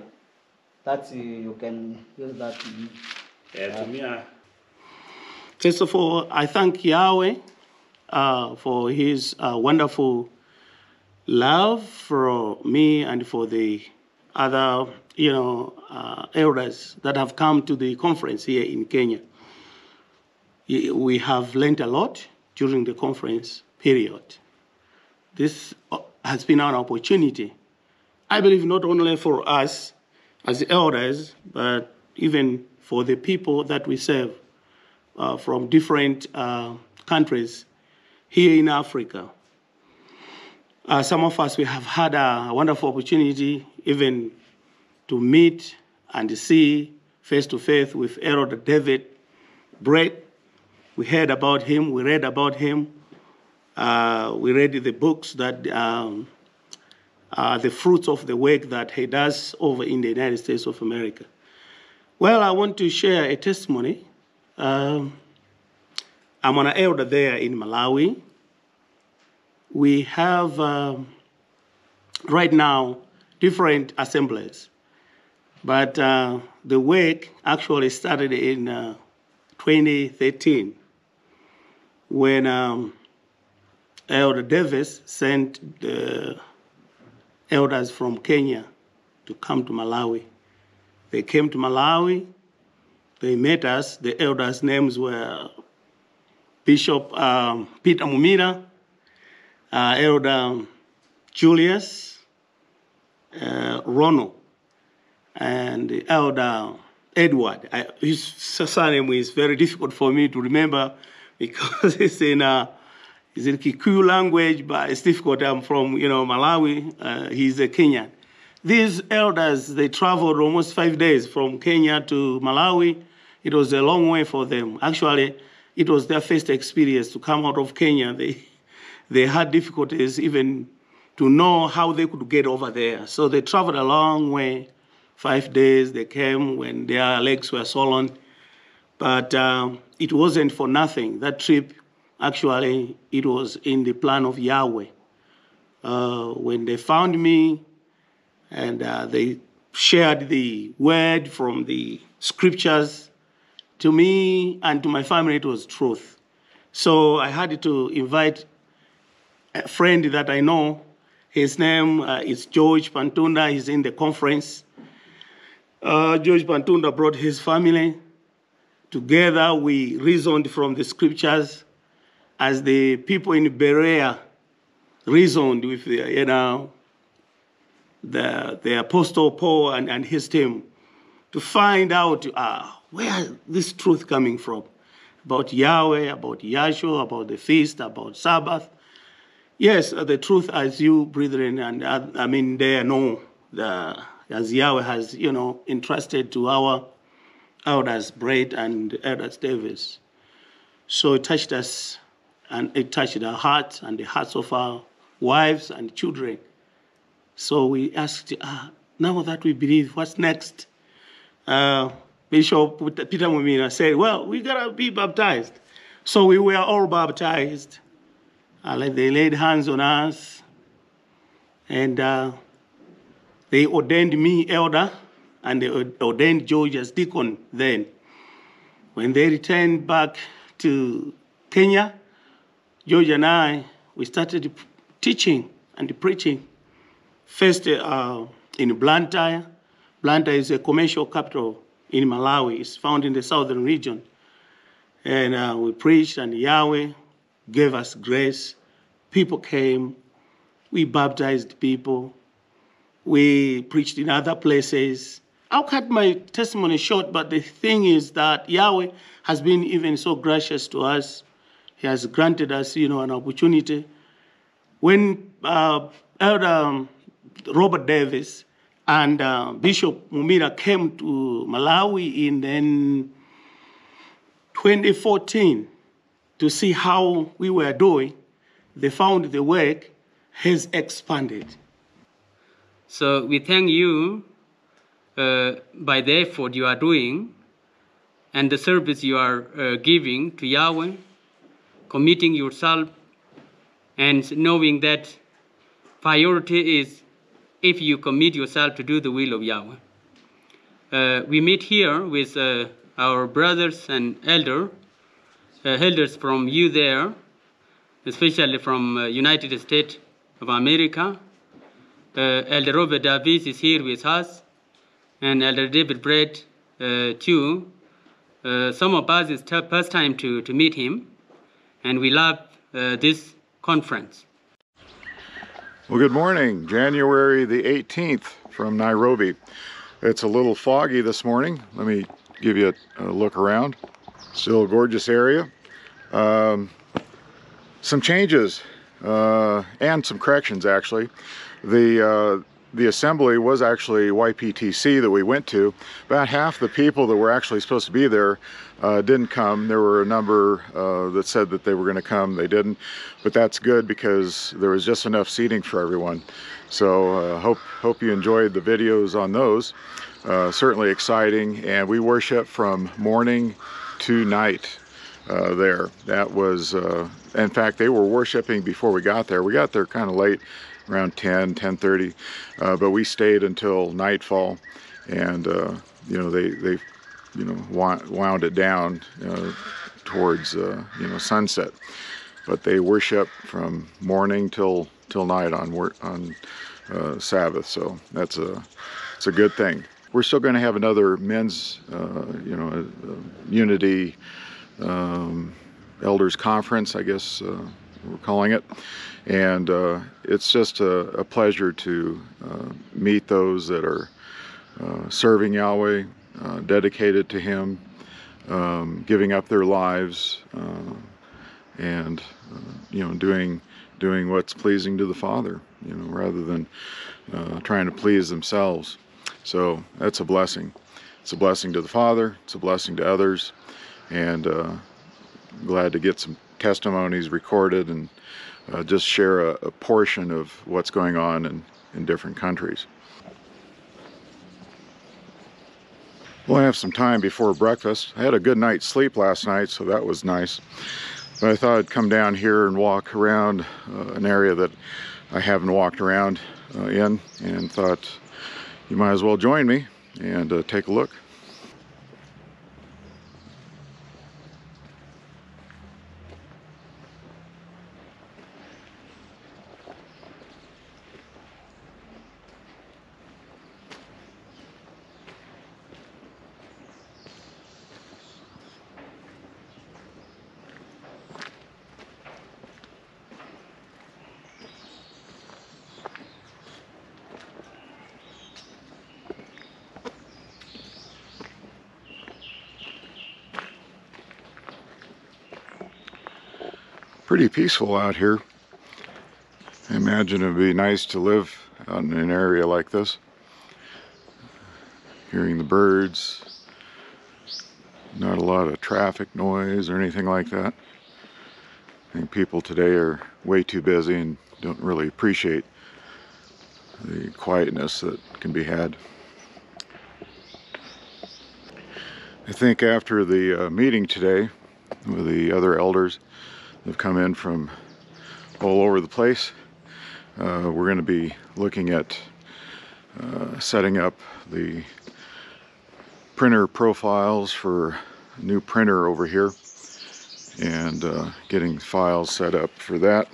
that you can use that. First of all, I thank Yahweh for his wonderful love for me and for the other, elders that have come to the conference here in Kenya. We have learned a lot during the conference period. This has been an opportunity, I believe, not only for us as elders, but even for the people that we serve from different countries here in Africa. Some of us, we have had a wonderful opportunity even to meet and see face-to-face with Elder David Brett. We heard about him, we read about him. We read the books that the fruits of the work that he does over in the United States of America. Well, I want to share a testimony. I'm an elder there in Malawi. We have right now different assemblies, but the work actually started in 2013 when Elder Davis sent the elders from Kenya to come to Malawi. They came to Malawi, they met us. The elders' names were Bishop Peter Mumira, Elder Julius Rono, and Elder Edward. His surname is very difficult for me to remember because it's in Kikuyu language, but it's difficult. I'm from Malawi. He's a Kenyan. These elders, they traveled almost 5 days from Kenya to Malawi. It was a long way for them. Actually, it was their first experience to come out of Kenya. They had difficulties even to know how they could get over there. So they traveled a long way, 5 days. They came when their legs were swollen. But it wasn't for nothing. That trip, actually, it was in the plan of Yahweh. When they found me and they shared the word from the scriptures, to me and to my family, it was truth. So I had to invite a friend that I know. His name is George Pantunda. He's in the conference. George Pantunda brought his family. Together, we reasoned from the scriptures as the people in Berea reasoned with the Apostle Paul and his team to find out where this truth coming from about Yahweh, about Yahshua, about the feast, about Sabbath. Yes, the truth, as you brethren, and they know as Yahweh has, entrusted to our elders Brett and elders Davis. So it touched us, and it touched our hearts and the hearts of our wives and children. So we asked, now that we believe, what's next? Bishop Peter Mumina said, well, we got to be baptized. So we were all baptized. They laid hands on us, and they ordained me elder, and they ordained George as deacon then. When they returned back to Kenya, George and I, we started teaching and preaching. First in Blantyre. Blantyre is a commercial capital in Malawi. It's found in the southern region. And we preached, and Yahweh gave us grace. People came. We baptized people. We preached in other places. I'll cut my testimony short, but the thing is that Yahweh has been even so gracious to us. He has granted us, an opportunity. When Elder Robert Davis and Bishop Mumira came to Malawi in 2014 to see how we were doing, they found the work has expanded. So we thank you by the effort you are doing and the service you are giving to Yahweh, committing yourself and knowing that priority is if you commit yourself to do the will of Yahweh. We meet here with our brothers and elders from you there, especially from United States of America. Elder Robert Davis is here with us, and Elder David Brett too. Some of us, it's the first time to meet him, and we love this conference. Well, good morning. January the 18th from Nairobi. It's a little foggy this morning. Let me give you a look around. Still a gorgeous area. Some changes and some corrections, actually. The assembly was actually YPTC that we went to. About half the people that were actually supposed to be there didn't come. There were a number that said that they were going to come. They didn't, but that's good because there was just enough seating for everyone. So hope you enjoyed the videos on those. Certainly exciting, and we worship from morning to night there. That was, in fact, they were worshiping before we got there. We got there kind of late, around 10:30, but we stayed until nightfall, and they wound it down towards sunset. But they worship from morning till night on Sabbath, so it's a good thing. We're still going to have another men's unity elders conference, I guess we're calling it, and it's just a pleasure to meet those that are serving Yahweh, dedicated to Him, giving up their lives, and doing what's pleasing to the Father, rather than trying to please themselves. So that's a blessing. It's a blessing to the Father. It's a blessing to others, and glad to get some testimonies recorded and just share a portion of what's going on in different countries. Well, I have some time before breakfast. I had a good night's sleep last night, so that was nice. But I thought I'd come down here and walk around an area that I haven't walked around in, and thought you might as well join me and take a look. Pretty peaceful out here. I imagine it'd be nice to live out in an area like this. Hearing the birds, not a lot of traffic noise or anything like that. I think people today are way too busy and don't really appreciate the quietness that can be had. I think after the meeting today with the other elders, they've come in from all over the place. We're going to be looking at setting up the printer profiles for a new printer over here, and getting files set up for that,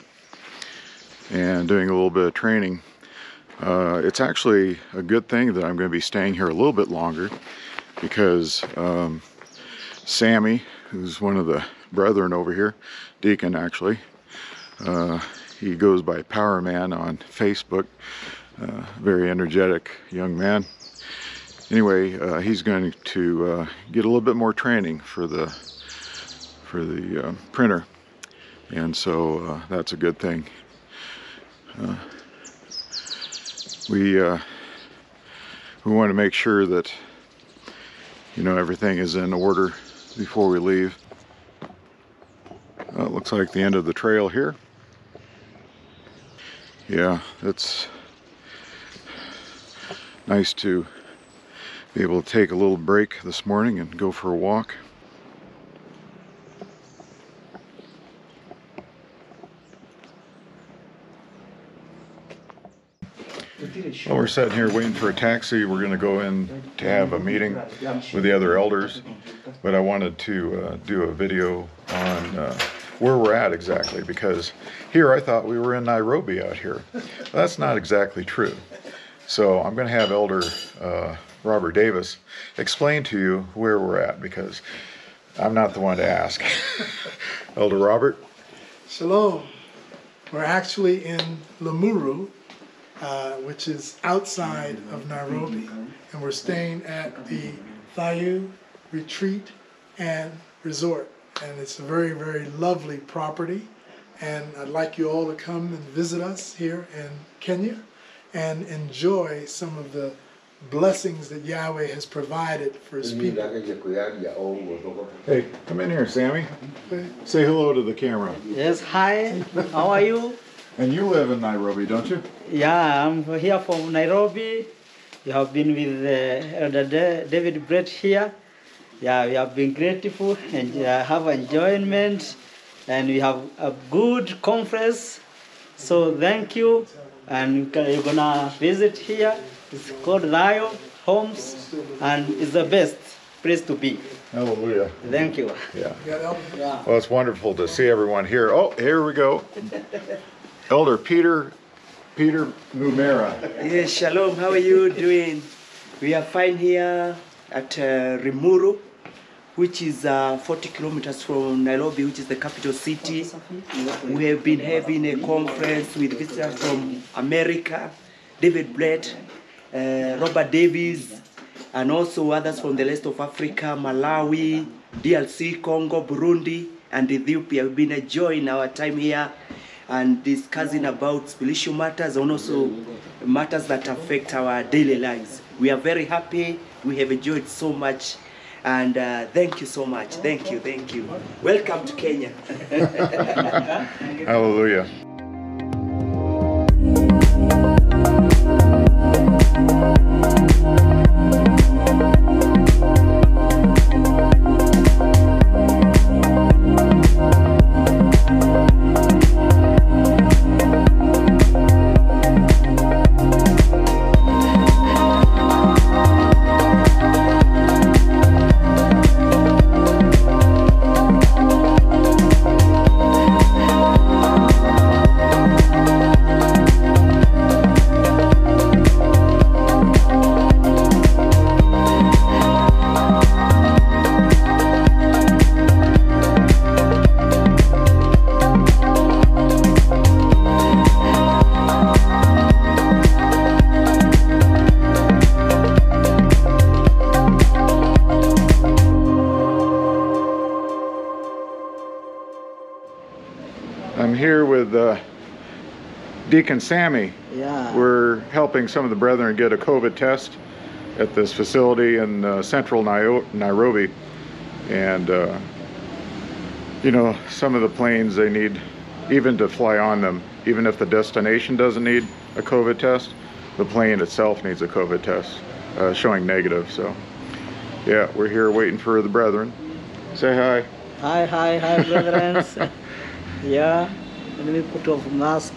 and doing a little bit of training. It's actually a good thing that I'm going to be staying here a little bit longer, because Sammy, who's one of the brethren over here, deacon actually, he goes by Power Man on Facebook. very energetic young man. Anyway, he's going to get a little bit more training for the printer, and so that's a good thing. We want to make sure that, you know, everything is in order before we leave. It looks like the end of the trail here. Yeah, it's nice to be able to take a little break this morning and go for a walk. Well, we're sitting here waiting for a taxi. We're going to go in to have a meeting with the other elders, but I wanted to do a video on where we're at exactly, because here I thought we were in Nairobi out here. Well, that's not exactly true. So I'm going to have Elder Robert Davis explain to you where we're at, because I'm not the one to ask. Elder Robert? Shalom. We're actually in Limuru, which is outside of Nairobi, and we're staying at the Yaiy Retreat and Resort, and it's a very, very lovely property, and I'd like you all to come and visit us here in Kenya and enjoy some of the blessings that Yahweh has provided for His people. Hey, come in here, Sammy. Say hello to the camera. Yes, hi. How are you? And you live in Nairobi, don't you? Yeah, I'm here from Nairobi. You have been with Elder David Brett here. Yeah, we have been grateful and have enjoyment, and we have a good conference. So thank you, and you're gonna visit here. It's called Lion Homes, and it's the best place to be. Hallelujah. Thank you. Yeah. Well, it's wonderful to see everyone here. Oh, here we go. Elder Peter Mumera. Yes, shalom. How are you doing? We are fine here at Limuru, which is 40 kilometers from Nairobi, which is the capital city. We have been having a conference with visitors from America, David Brett, Robert Davis, and also others from the rest of Africa, Malawi, DRC, Congo, Burundi, and Ethiopia. We've been enjoying our time here and discussing about spiritual matters and also matters that affect our daily lives. We are very happy. We have enjoyed so much. And thank you so much. Thank you, thank you. Welcome to Kenya. Hallelujah. I'm here with Deacon Sammy. Yeah. We're helping some of the brethren get a COVID test at this facility in central Nairobi. And, you know, some of the planes, they need, even to fly on them, even if the destination doesn't need a COVID test, the plane itself needs a COVID test showing negative. So, yeah, we're here waiting for the brethren. Say hi. Hi, brethren. Yeah, let me put off mask.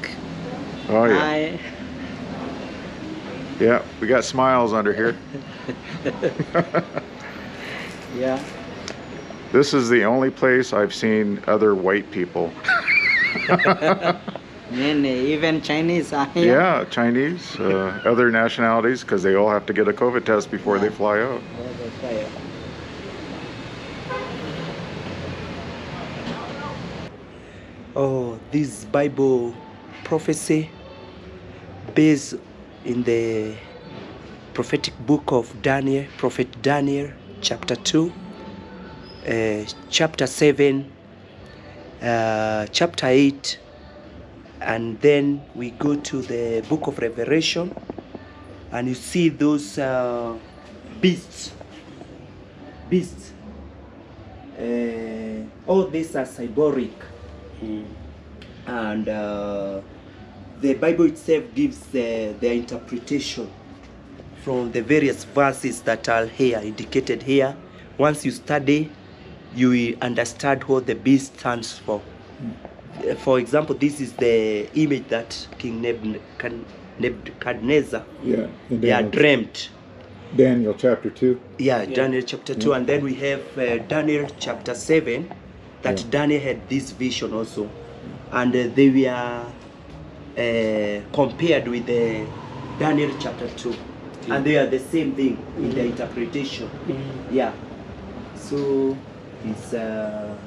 Oh yeah. Hi. Yeah, we got smiles under here. Yeah. This is the only place I've seen other white people. Many, even Chinese are here. Yeah, Chinese, other nationalities, because they all have to get a COVID test before they fly out. Oh, this Bible prophecy based in the prophetic book of Daniel, Prophet Daniel, chapter 2, chapter 7, chapter 8, and then we go to the book of Revelation, and you see those beasts. All these are symbolic, and the Bible itself gives their interpretation from the various verses that are here, indicated here. Once you study, you will understand what the beast stands for. For example, this is the image that King Nebuchadnezzar dreamt. Daniel chapter 2. Yeah, Daniel chapter 2. And then we have Daniel chapter 7, that Daniel had this vision also. And they were compared with Daniel chapter 2. And they are the same thing in the interpretation. Yeah. So it's a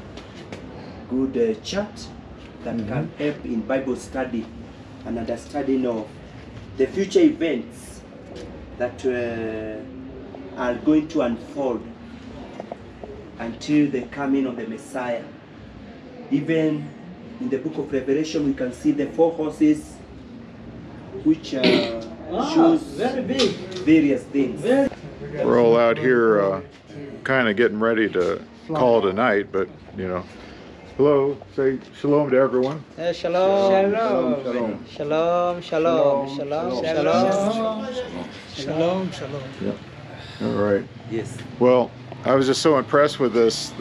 good chart that can help in Bible study and understanding of the future events that are going to unfold until the coming of the Messiah. Even in the book of Revelation, we can see the 4 horses, which shows various things. We're all out here kind of getting ready to call it a night, but you know, hello, say shalom to everyone. Shalom. Shalom. Shalom. Shalom. Shalom. Shalom. Shalom. Shalom. Yeah. All right. Yes. Well, I was just so impressed with this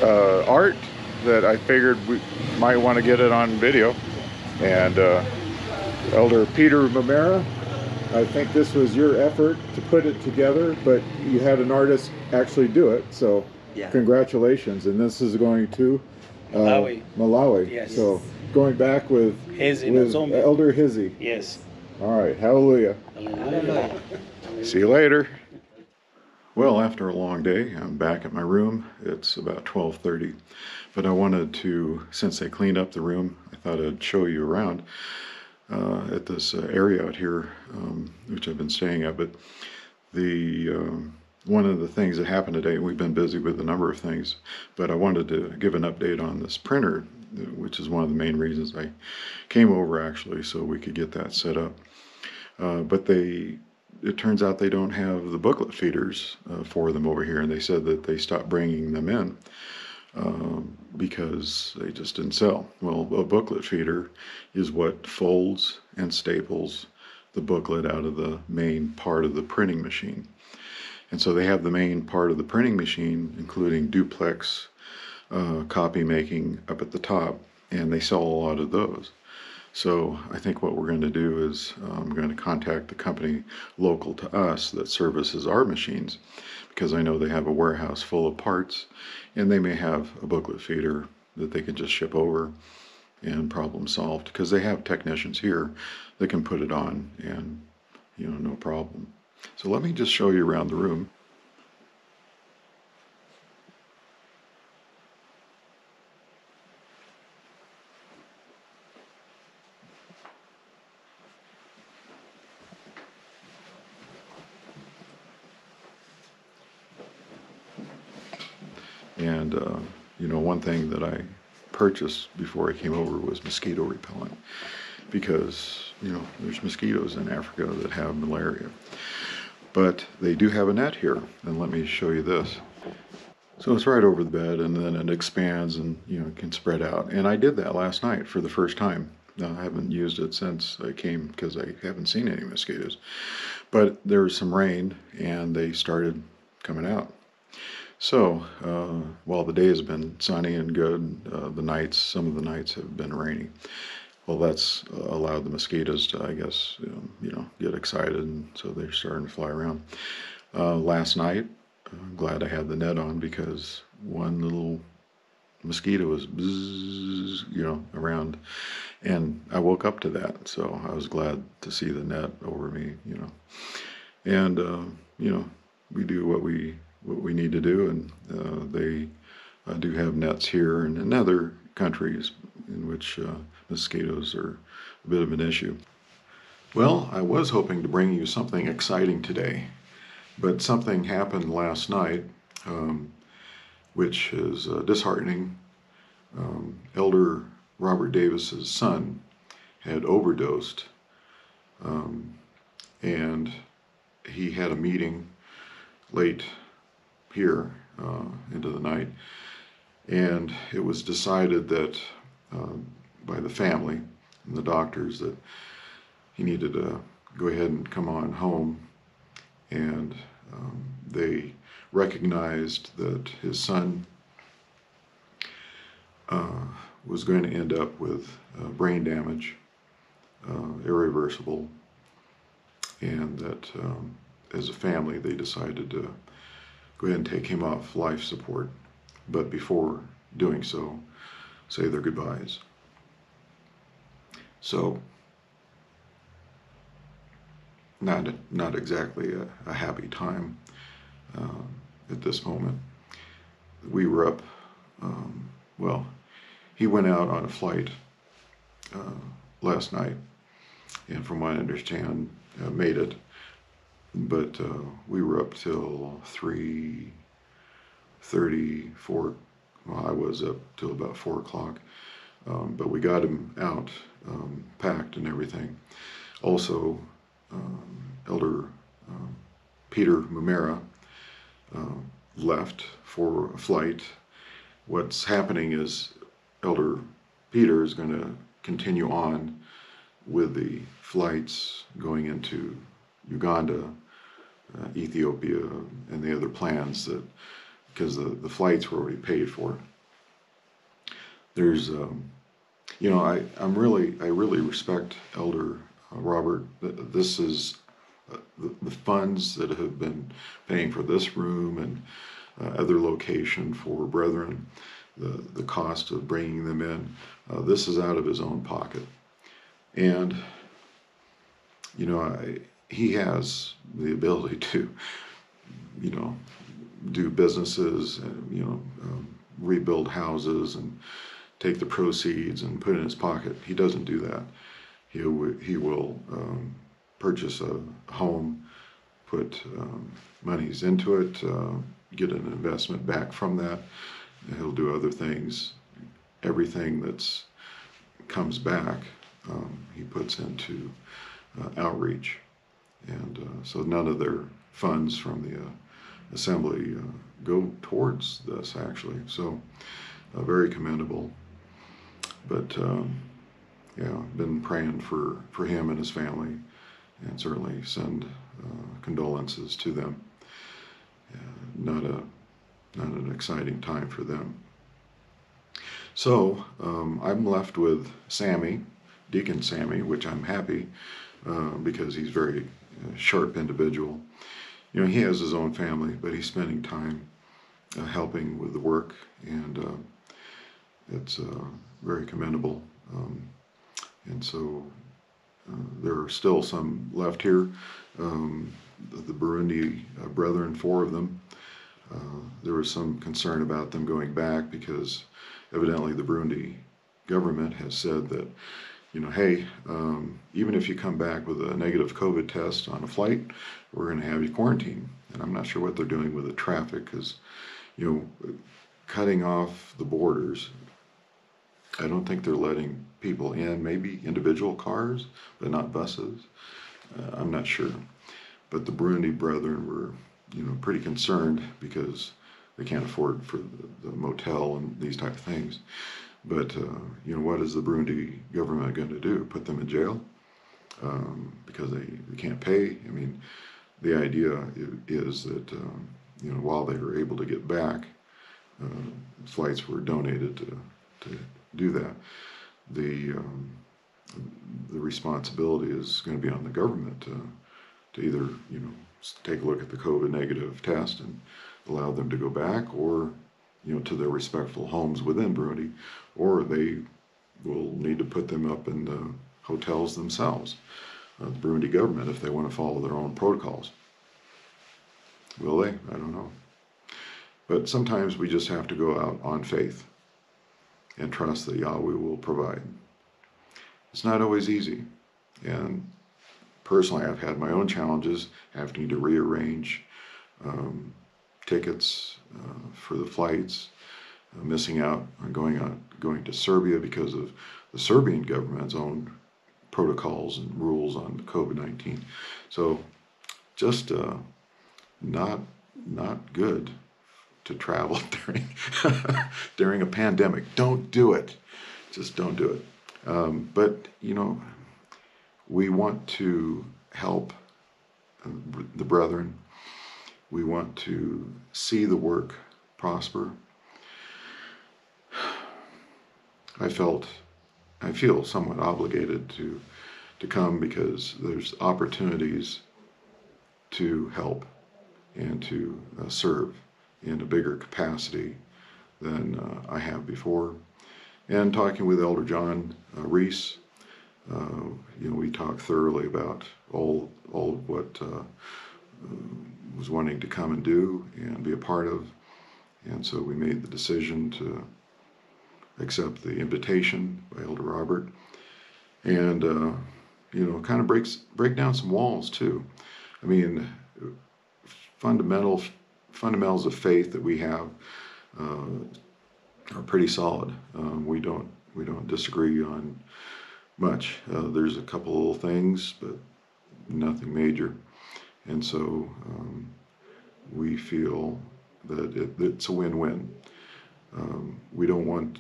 art that I figured we might want to get it on video. And Elder Peter Mamera, I think this was your effort to put it together, but you had an artist actually do it. So congratulations. And this is going to Malawi. Yes. So going back with Elder Hizzy. Yes. All right. Hallelujah. Hallelujah. See you later. Well, after a long day, I'm back at my room. It's about 12:30, but I wanted to, since I cleaned up the room, I thought I'd show you around at this area out here, which I've been staying at. But the one of the things that happened today, we've been busy with a number of things, but I wanted to give an update on this printer, which is one of the main reasons I came over actually, so we could get that set up. But it turns out they don't have the booklet feeders for them over here, and they said that they stopped bringing them in because they just didn't sell. Well, a booklet feeder is what folds and staples the booklet out of the main part of the printing machine. And so they have the main part of the printing machine, including duplex copy making up at the top, and they sell a lot of those. So I think what we're going to do is I'm going to contact the company local to us that services our machines, because I know they have a warehouse full of parts, and they may have a booklet feeder that they can just ship over and problem solved, because they have technicians here that can put it on and, you know, no problem. So let me just show you around the room. And, you know, one thing that I purchased before I came over was mosquito repellent, because, you know, there's mosquitoes in Africa that have malaria. But they do have a net here, and let me show you this. So it's right over the bed, and then it expands and, you know, can spread out. And I did that last night for the first time. I haven't used it since I came because I haven't seen any mosquitoes. But there was some rain, and they started coming out. So, while the day has been sunny and good, the nights, some of the nights have been rainy. Well, that's allowed the mosquitoes to, I guess, you know, get excited, and so they're starting to fly around. Last night, I'm glad I had the net on, because one little mosquito was bzzz, you know, around, and I woke up to that, so I was glad to see the net over me, you know. And, you know, we do what we need to do, and they do have nets here and in other countries in which mosquitoes are a bit of an issue. Well, I was hoping to bring you something exciting today, but something happened last night which is disheartening. Elder Robert Davis's son had overdosed, and he had a meeting late here into the night, and it was decided that by the family and the doctors that he needed to go ahead and come on home, and they recognized that his son was going to end up with brain damage, irreversible, and that as a family they decided to go ahead and take him off life support, but before doing so, say their goodbyes. So, not exactly a happy time at this moment. We were up, well, he went out on a flight last night, and from what I understand, made it, but we were up till 3:30, 4, well, I was up till about 4 o'clock, but we got him out, packed and everything. Also, Elder Peter Mumera left for a flight. What's happening is Elder Peter is going to continue on with the flights going into Uganda, Ethiopia, and the other plans that, because the flights were already paid for. There's, you know, I really respect Elder Robert. This is the funds that have been paying for this room and other location for brethren, the cost of bringing them in. This is out of his own pocket. And, you know, he has the ability to, you know, do businesses and, you know, rebuild houses and take the proceeds and put it in his pocket. He doesn't do that. He will purchase a home, put monies into it, get an investment back from that. And he'll do other things. Everything that's comes back, he puts into outreach. And so none of their funds from the assembly go towards this, actually. So very commendable. But yeah, I've been praying for him and his family, and certainly send condolences to them. Not an exciting time for them. So I'm left with Sammy, Deacon Sammy, which I'm happy because he's a very sharp individual. You know, he has his own family, but he's spending time helping with the work, and it's very commendable. And so there are still some left here. The Burundi brethren, 4 of them, there was some concern about them going back because evidently the Burundi government has said that, you know, hey, even if you come back with a negative COVID test on a flight, we're going to have you quarantined. And I'm not sure what they're doing with the traffic, because, you know, cutting off the borders, I don't think they're letting people in, maybe individual cars, but not buses. I'm not sure. But the Burundi brethren were, you know, pretty concerned because they can't afford for the motel and these type of things. But, you know, what is the Burundi government going to do? Put them in jail? Because they can't pay? I mean, the idea is that, you know, while they were able to get back, flights were donated to do that. The responsibility is going to be on the government to either, you know, take a look at the COVID negative test and allow them to go back, or, you know, to their respectful homes within Burundi, or they will need to put them up in the hotels themselves, the Burundi government, if they want to follow their own protocols. Will they? I don't know. But sometimes we just have to go out on faith and trust that Yahweh will provide. It's not always easy, and personally, I've had my own challenges having to rearrange tickets for the flights, missing out on going to Serbia because of the Serbian government's own protocols and rules on COVID-19. So just not good to travel during a pandemic. Don't do it. Just don't do it. But you know, we want to help the brethren. We want to see the work prosper. I feel somewhat obligated to come because there's opportunities to help and to serve in a bigger capacity than I have before. And talking with Elder John Reese, you know, we talked thoroughly about all of what was wanting to come and do and be a part of. And so we made the decision to accept the invitation by Elder Robert, and you know, kind of break down some walls too. I mean, fundamentals of faith that we have are pretty solid. We don't disagree on much. There's a couple little things, but nothing major, and so we feel that it's a win-win. We don't want,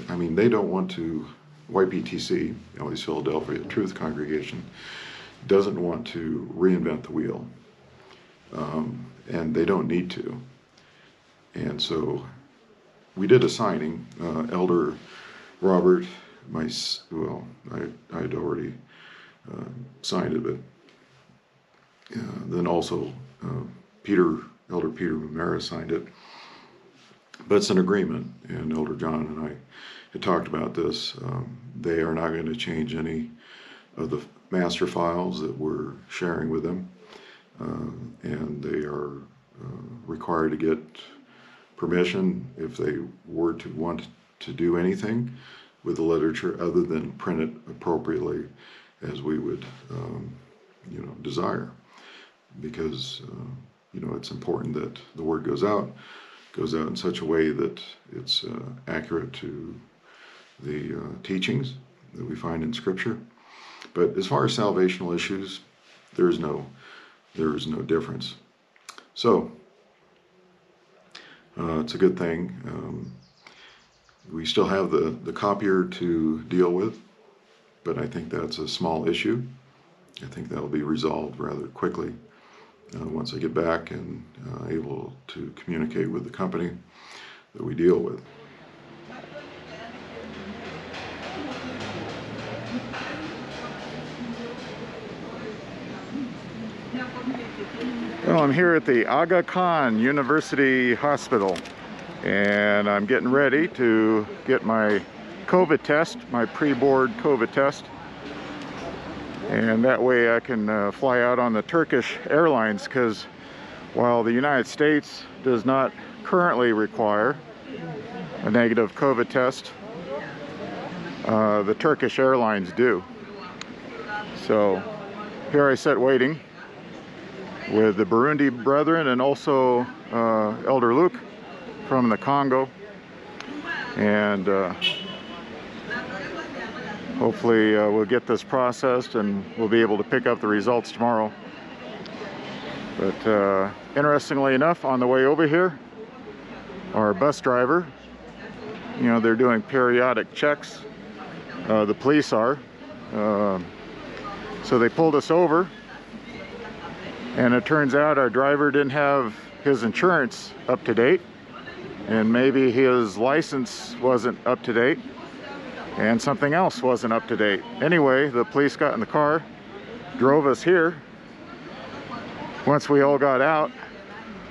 I mean, they don't want to, YPTC, East Philadelphia Truth Congregation, doesn't want to reinvent the wheel. And they don't need to. And so we did a signing. Elder Robert, I'd already signed it, but then also Elder Peter Mumera signed it. But it's an agreement, and Elder John and I had talked about this. They are not going to change any of the master files that we're sharing with them, and they are required to get permission if they were to want to do anything with the literature other than print it appropriately as we would, you know, desire, because you know, it's important that the word goes out in such a way that it's accurate to the teachings that we find in Scripture. But as far as salvational issues, there is no difference. So it's a good thing. We still have the copier to deal with, but I think that's a small issue. I think that'll be resolved rather quickly once I get back and able to communicate with the company that we deal with. Well, I'm here at the Aga Khan University Hospital, and I'm getting ready to get my COVID test, my pre-board COVID test. And that way I can fly out on the Turkish Airlines, because while the United States does not currently require a negative COVID test, the Turkish Airlines do. So here I sit waiting with the Burundi brethren and also Elder Luke from the Congo, and hopefully we'll get this processed and we'll be able to pick up the results tomorrow. But interestingly enough, on the way over here, our bus driver, you know, they're doing periodic checks. The police are. So they pulled us over, and it turns out our driver didn't have his insurance up to date, and maybe his license wasn't up to date, and something else wasn't up to date. Anyway, the police got in the car, drove us here. Once we all got out,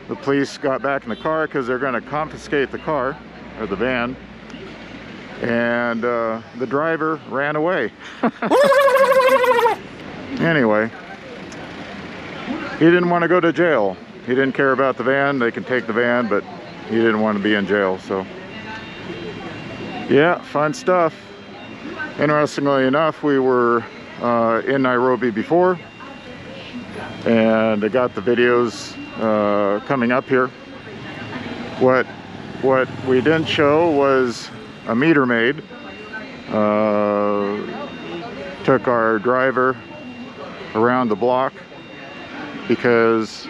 the police got back in the car because they're going to confiscate the car, or the van, and the driver ran away. Anyway, he didn't want to go to jail. He didn't care about the van. They can take the van, but he didn't want to be in jail. So yeah, fun stuff. Interestingly enough, we were in Nairobi before, and I got the videos coming up here. What we didn't show was a meter maid. Took our driver around the block because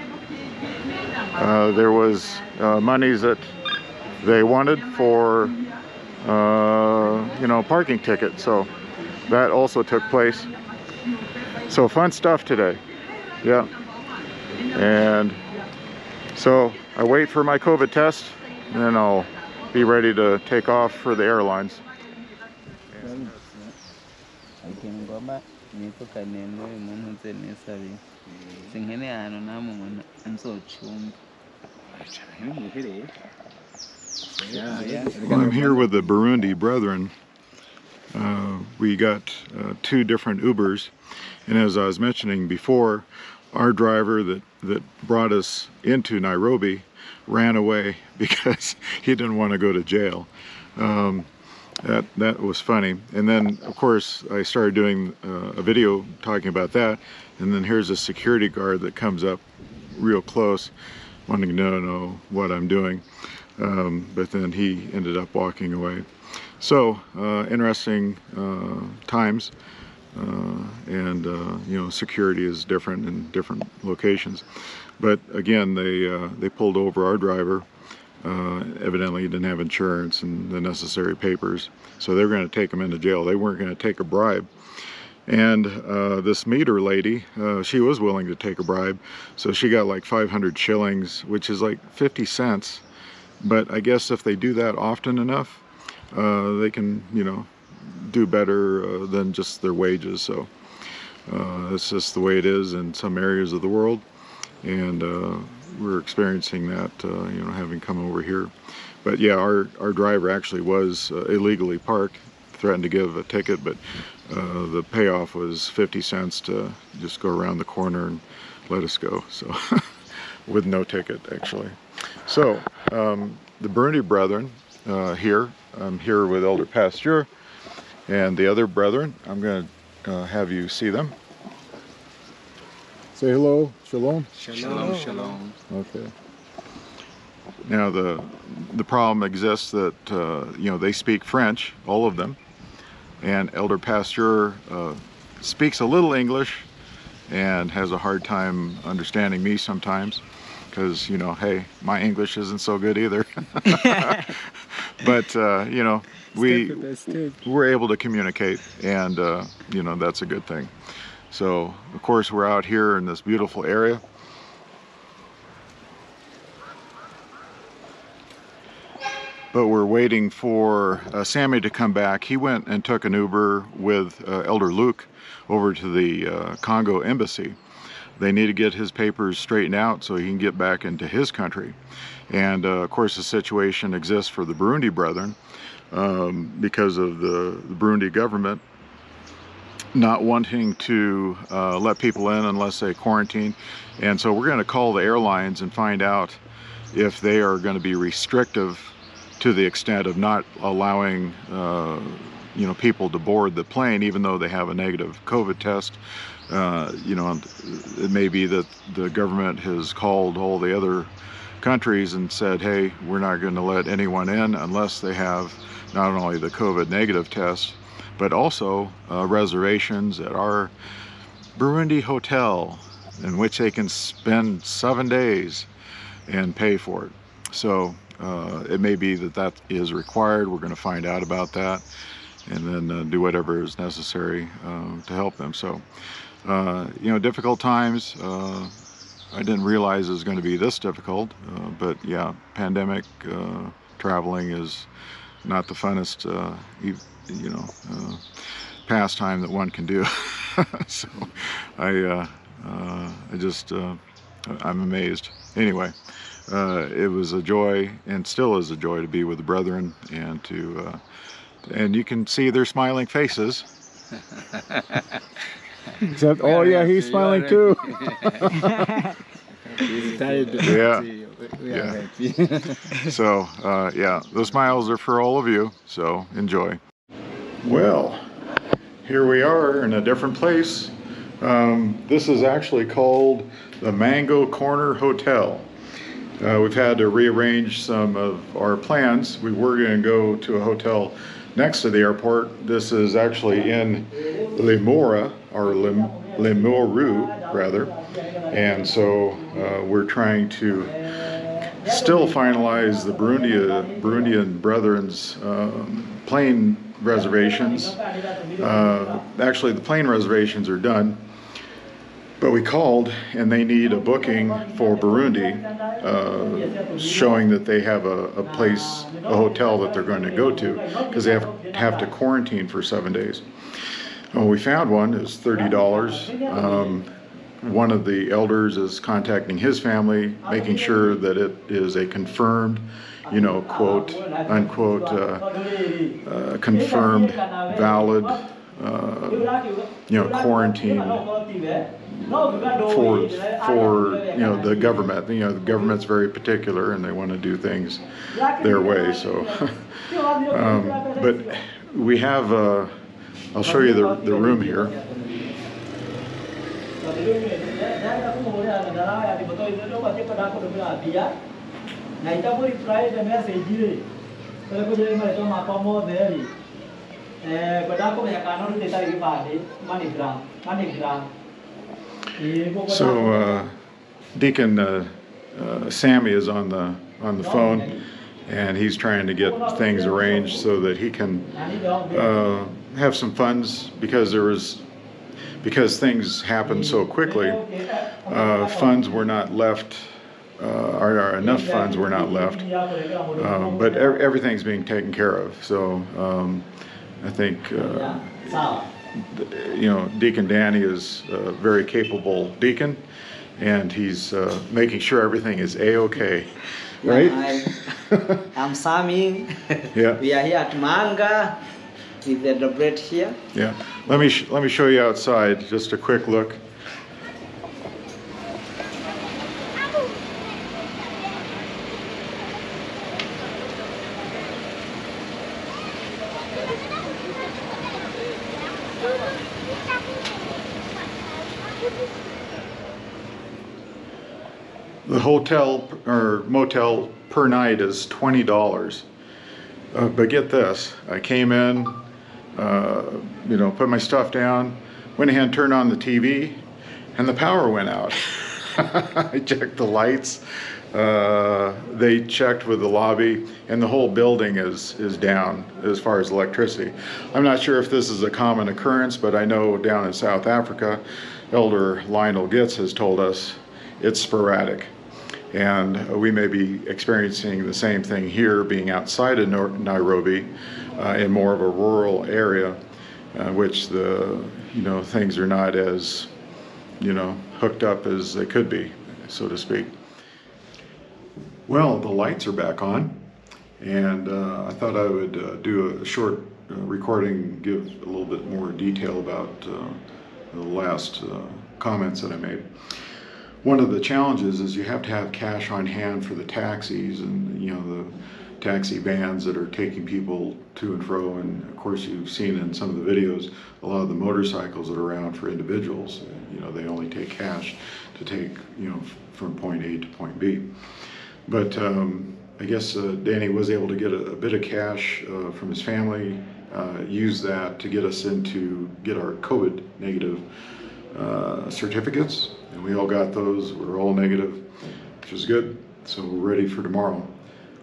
there was monies that they wanted for you know, parking ticket, so that also took place. So fun stuff today. Yeah. And so I wait for my COVID test and then I'll be ready to take off for the airlines. Well, I'm here with the Burundi brethren. We got 2 different Ubers, and as I was mentioning before, our driver that brought us into Nairobi ran away because he didn't want to go to jail. That was funny. And then of course I started doing a video talking about that, and then here's a security guard that comes up real close wanting to know what I'm doing, but then he ended up walking away. So interesting times, and you know, security is different in different locations. But again, they pulled over our driver. Evidently he didn't have insurance and the necessary papers, so they were going to take him into jail. They weren't going to take a bribe. And this meter lady, she was willing to take a bribe, so she got like 500 shillings, which is like 50 cents. But I guess if they do that often enough, they can, you know, do better than just their wages. So it's just the way it is in some areas of the world, and we're experiencing that, you know, having come over here. But yeah, our driver actually was illegally parked, threatened to give a ticket, but the payoff was 50 cents to just go around the corner and let us go. So with no ticket, actually. So the Burundi brethren here, I'm here with Elder Pasteur, and the other brethren, I'm going to have you see them. Say hello, shalom. Shalom, shalom. Okay. Now the problem exists that you know, they speak French, all of them, and Elder Pasteur speaks a little English and has a hard time understanding me sometimes, because, you know, hey, my English isn't so good either. But you know, we're able to communicate, and you know, that's a good thing. So of course we're out here in this beautiful area. But we're waiting for Sammy to come back. He went and took an Uber with Elder Luke over to the Congo embassy. They need to get his papers straightened out so he can get back into his country. And of course the situation exists for the Burundi brethren because of the Burundi government not wanting to let people in unless they quarantine. And so we're going to call the airlines and find out if they are going to be restrictive to the extent of not allowing you know, people to board the plane even though they have a negative COVID test. You know, it may be that the government has called all the other countries and said, hey, we're not going to let anyone in unless they have not only the COVID negative test, but also reservations at our Burundi hotel, in which they can spend 7 days and pay for it. So it may be that that is required. We're going to find out about that, and then do whatever is necessary to help them. So you know, difficult times. I didn't realize it was going to be this difficult, but yeah, pandemic traveling is not the funnest you know, pastime that one can do. So I just I'm amazed. Anyway, it was a joy, and still is a joy, to be with the brethren, and to and you can see their smiling faces. Except, oh yeah, he's smiling too. He's excited to yeah. see you. We are Yeah. happy. So yeah, those smiles are for all of you, so enjoy. Well, here we are in a different place. This is actually called the Mango Corner Hotel. We've had to rearrange some of our plans. We were going to go to a hotel next to the airport. This is actually in Limuru, or Limuru rather, and so we're trying to still finalize the Burundian Brethren's plane reservations. Actually, the plane reservations are done, but we called and they need a booking for Burundi, showing that they have a place, a hotel that they're going to go to, because they have to quarantine for 7 days. Well, we found one. It was $30. One of the elders is contacting his family, making sure that it is a confirmed, you know, quote unquote, confirmed, valid, you know, quarantine for you know, the government. You know, the government's very particular and they want to do things their way. So, but we have. I'll show you the room here. So Deacon Sammy is on the phone, and he's trying to get things arranged so that he can have some funds, because things happened so quickly. Funds were not left, or enough funds were not left, but everything's being taken care of. So I think you know, Deacon Danny is a very capable deacon, and he's making sure everything is a-okay, right? Yeah, I'm Sammy. Yeah. We are here at Manga with the bread here. Yeah. Let me show you outside. Just a quick look. The hotel or motel per night is $20. But get this, I came in, you know, put my stuff down, went ahead and turned on the TV, and the power went out. I checked the lights, they checked with the lobby, and the whole building is down as far as electricity. I'm not sure if this is a common occurrence, but I know down in South Africa, Elder Lionel Gitz has told us it's sporadic. And we may be experiencing the same thing here, being outside of Nairobi, in more of a rural area, which the, you know, things are not as, you know, hooked up as they could be, so to speak. Well, the lights are back on, and I thought I would do a short recording, give a little bit more detail about the last comments that I made. One of the challenges is you have to have cash on hand for the taxis and, you know, the taxi vans that are taking people to and fro. And of course, you've seen in some of the videos, a lot of the motorcycles that are around for individuals, you know, they only take cash to take, you know, from point A to point B. But I guess Danny was able to get a bit of cash from his family, use that to get us get our COVID negative certificates, and we all got those. We're all negative, which is good, so we're ready for tomorrow.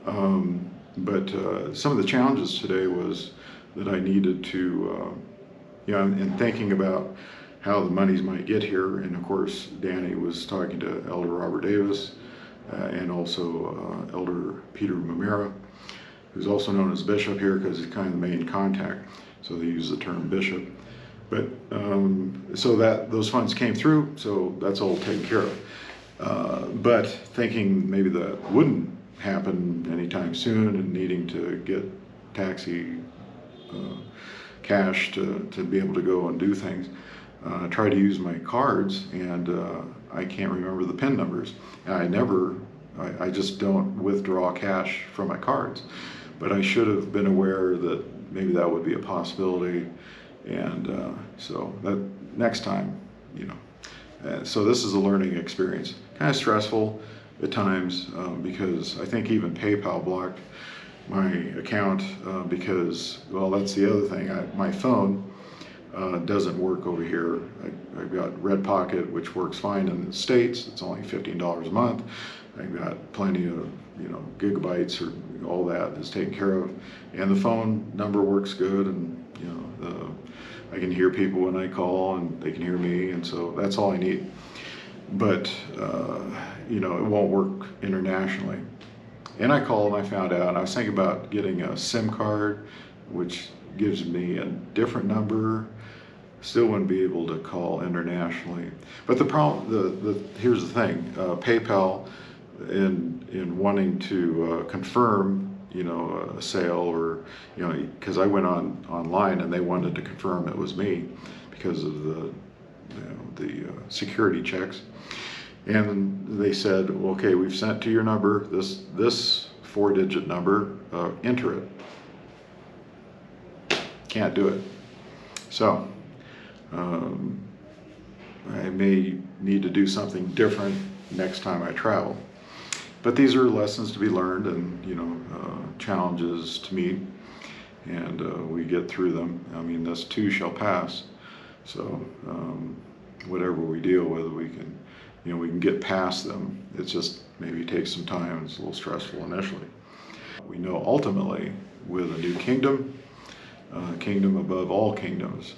But some of the challenges today was that I needed to, you know, in thinking about how the monies might get here, and of course Danny was talking to Elder Robert Davis and also Elder Peter Mumera, who's also known as Bishop here because he's kind of the main contact, so they use the term Bishop. But so that those funds came through, so that's all taken care of. But thinking maybe that wouldn't happen anytime soon, and needing to get taxi cash to be able to go and do things, try to use my cards, and I can't remember the PIN numbers. And I just don't withdraw cash from my cards. But I should have been aware that maybe that would be a possibility. And so that next time, you know. So this is a learning experience. Kind of stressful at times because I think even PayPal blocked my account because, well, that's the other thing. My phone doesn't work over here. I've got Red Pocket, which works fine in the States. It's only $15 a month. I've got plenty of, you know, gigabytes or all that is taken care of. And the phone number works good, and, you know, I can hear people when I call and they can hear me, and so that's all I need. But, you know, it won't work internationally. And I called and I found out, I was thinking about getting a SIM card, which gives me a different number. Still wouldn't be able to call internationally. But the problem, here's the thing, PayPal, in wanting to confirm, you know, a sale, or, you know, because I went online and they wanted to confirm it was me because of the, you know, the security checks. And they said, well, okay, we've sent to your number, this 4-digit number, enter it. Can't do it. So I may need to do something different next time I travel. But these are lessons to be learned, and, you know, challenges to meet, and we get through them. I mean, this too shall pass. So whatever we deal with, we can, you know, we can get past them. It just maybe takes some time. It's a little stressful initially. We know ultimately with a new kingdom, kingdom above all kingdoms,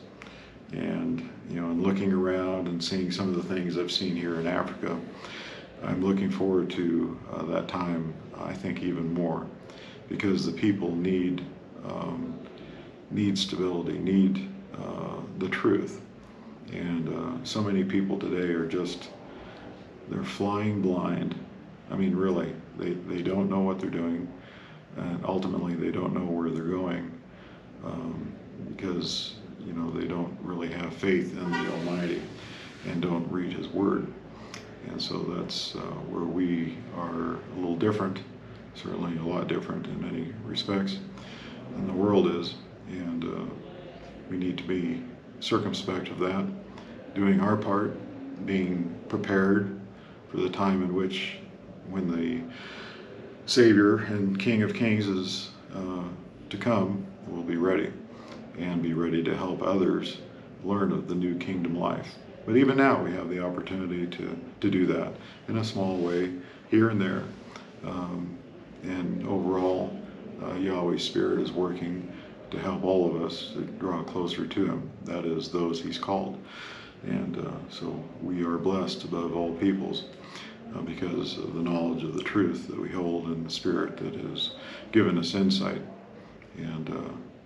and, you know, and looking around and seeing some of the things I've seen here in Africa, I'm looking forward to that time, I think, even more, because the people need stability, need the truth. And so many people today are just, they're flying blind. I mean, really, they don't know what they're doing, and ultimately they don't know where they're going, because, you know, they don't really have faith in the Almighty and don't read His Word. And so that's where we are a little different, certainly a lot different in many respects than the world is. And we need to be circumspect of that, doing our part, being prepared for the time in which, when the Savior and King of Kings is to come, we'll be ready, and be ready to help others learn of the new kingdom life. But even now we have the opportunity to do that in a small way, here and there. And overall, Yahweh's Spirit is working to help all of us to draw closer to Him, that is, those He's called. And so we are blessed above all peoples because of the knowledge of the truth that we hold in the Spirit that has given us insight, and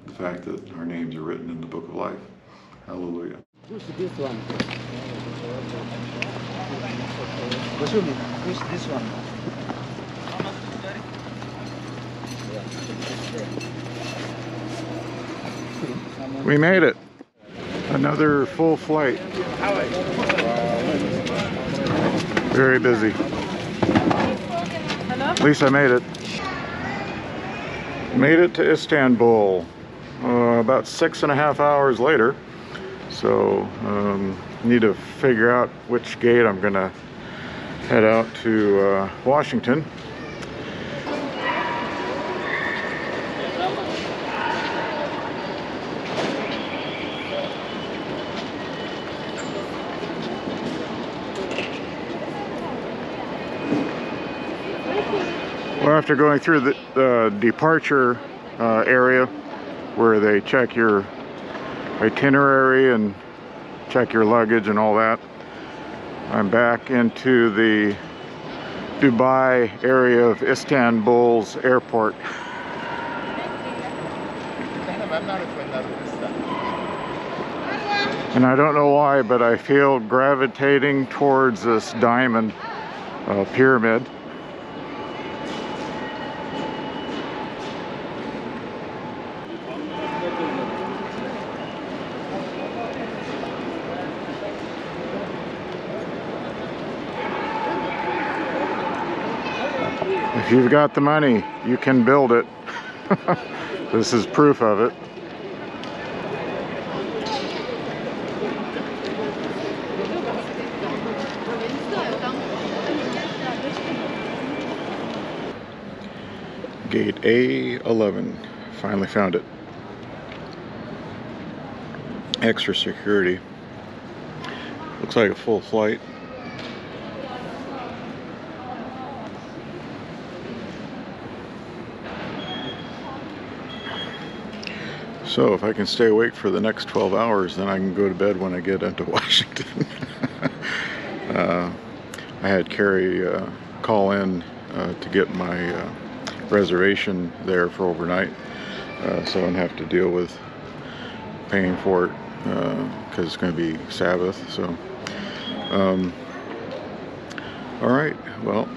the fact that our names are written in the book of life. Hallelujah. Push this one. Push this one. We made it. Another full flight. Very busy. At least I made it. Made it to Istanbul about 6.5 hours later. So need to figure out which gate I'm gonna head out to Washington. Well, after going through the departure area where they check your itinerary and check your luggage and all that, I'm back into the Dubai area of Istanbul's airport. And I don't know why, but I feel gravitating towards this diamond pyramid. If you've got the money, you can build it. This is proof of it. Gate A11. Finally found it. Extra security. Looks like a full flight. So if I can stay awake for the next 12 hours, then I can go to bed when I get into Washington. I had Carrie call in to get my reservation there for overnight, so I don't have to deal with paying for it because it's going to be Sabbath. So, all right, well,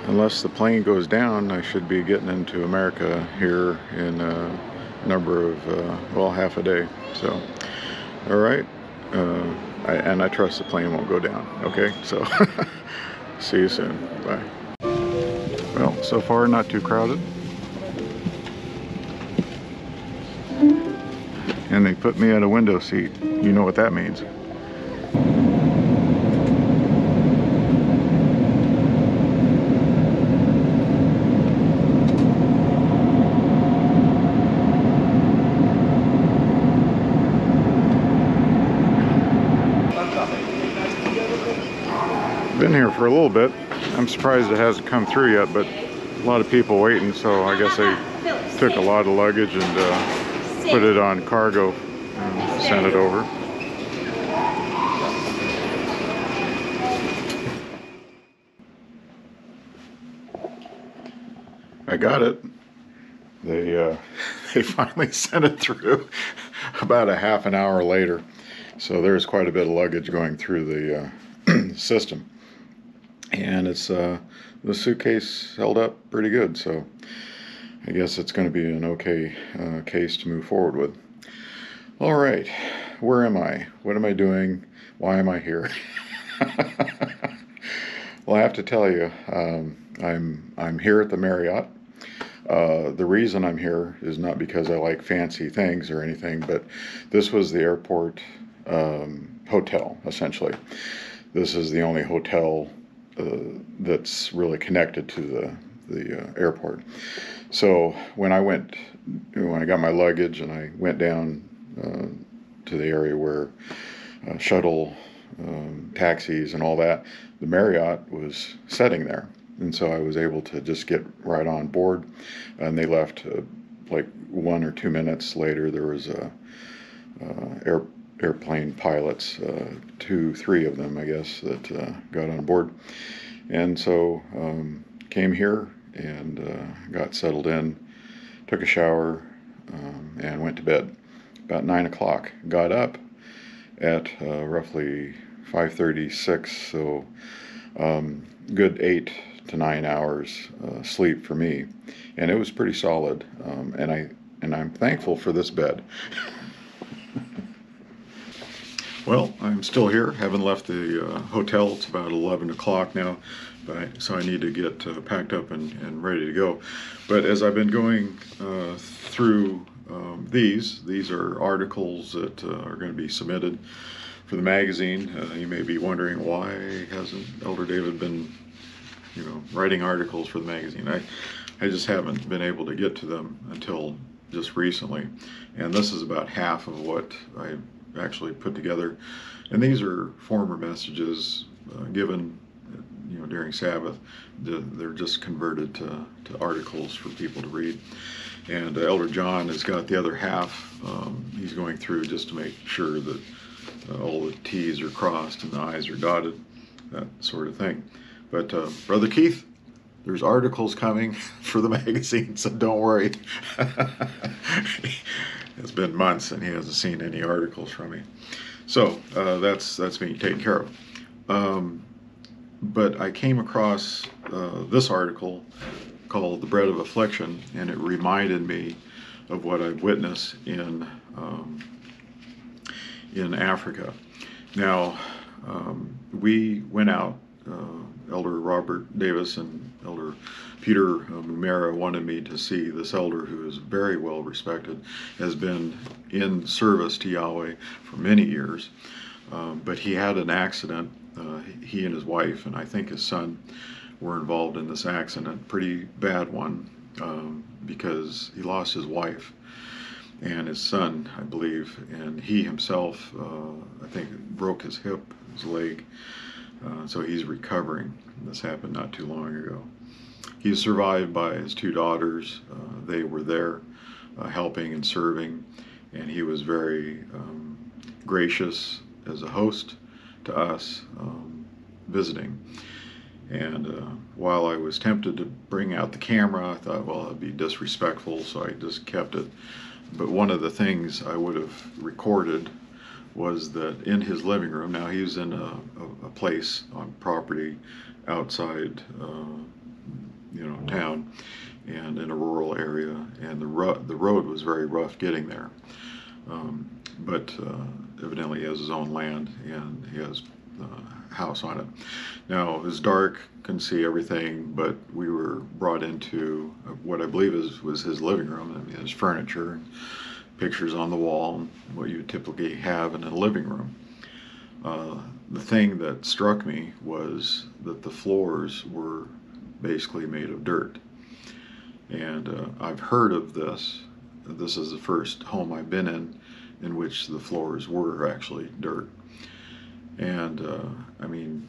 unless the plane goes down, I should be getting into America here in a number of, well, half a day. So, all right, and I trust the plane won't go down. Okay, so see you soon. Bye. Well, so far not too crowded. And they put me at a window seat. You know what that means. Been here for a little bit. I'm surprised it hasn't come through yet, but a lot of people waiting, so I guess they took a lot of luggage and put it on cargo and sent it over. I got it. They finally sent it through about a half an hour later. So there's quite a bit of luggage going through the system. And it's the suitcase held up pretty good, so I guess it's going to be an okay case to move forward with. All right, where am I? What am I doing? Why am I here? Well, I have to tell you, I'm here at the Marriott. The reason I'm here is not because I like fancy things or anything, but this was the airport hotel, essentially. This is the only hotel that's really connected to the airport. So when I got my luggage and I went down to the area where shuttle taxis and all that, the Marriott was sitting there, and so I was able to just get right on board. And they left like 1 or 2 minutes later. There was airplane pilots, 2, 3 of them, I guess, that got on board. And so came here and got settled in, took a shower, and went to bed. About 9 o'clock. Got up at roughly 5:36, so good 8 to 9 hours sleep for me, and it was pretty solid. And I'm thankful for this bed. Well, I'm still here. Haven't left the hotel. It's about 11 o'clock now, so I need to get packed up and ready to go. But as I've been going through these are articles that are going to be submitted for the magazine. You may be wondering, why hasn't Elder David been, writing articles for the magazine? I just haven't been able to get to them until just recently, and this is about half of what I actually put together. And these are former messages given during Sabbath. They're just converted to articles for people to read. And Elder John has got the other half. He's going through just to make sure that all the T's are crossed and the I's are dotted, that sort of thing. But Brother Keith, there's articles coming for the magazine, so don't worry. It's been months and he hasn't seen any articles from me. So that's being taken care of. But I came across this article called "The Bread of Affliction," and it reminded me of what I've witnessed in Africa. Now, we went out, Elder Robert Davis and Elder Peter Mumera wanted me to see this elder who is very well respected, has been in service to Yahweh for many years, but he had an accident he and his wife, and I think his son, were involved in this accident, pretty bad one, because he lost his wife and his son, I believe, and he himself, I think, broke his hip, his leg, so he's recovering. This happened not too long ago. He's survived by his two daughters. They were there helping and serving, and he was very gracious as a host to us visiting. And while I was tempted to bring out the camera, I thought, well, it'd be disrespectful, so I just kept it. But one of the things I would have recorded was that in his living room, now he was in a place on property outside town and in a rural area, and the road was very rough getting there. But evidently he has his own land and he has a house on it. Now it was dark, couldn't see everything, but we were brought into what I believe was his living room. I mean, his furniture and pictures on the wall, and what you would typically have in a living room. The thing that struck me was that the floors were basically made of dirt. And I've heard of this. This is the first home I've been in which the floors were actually dirt. And I mean,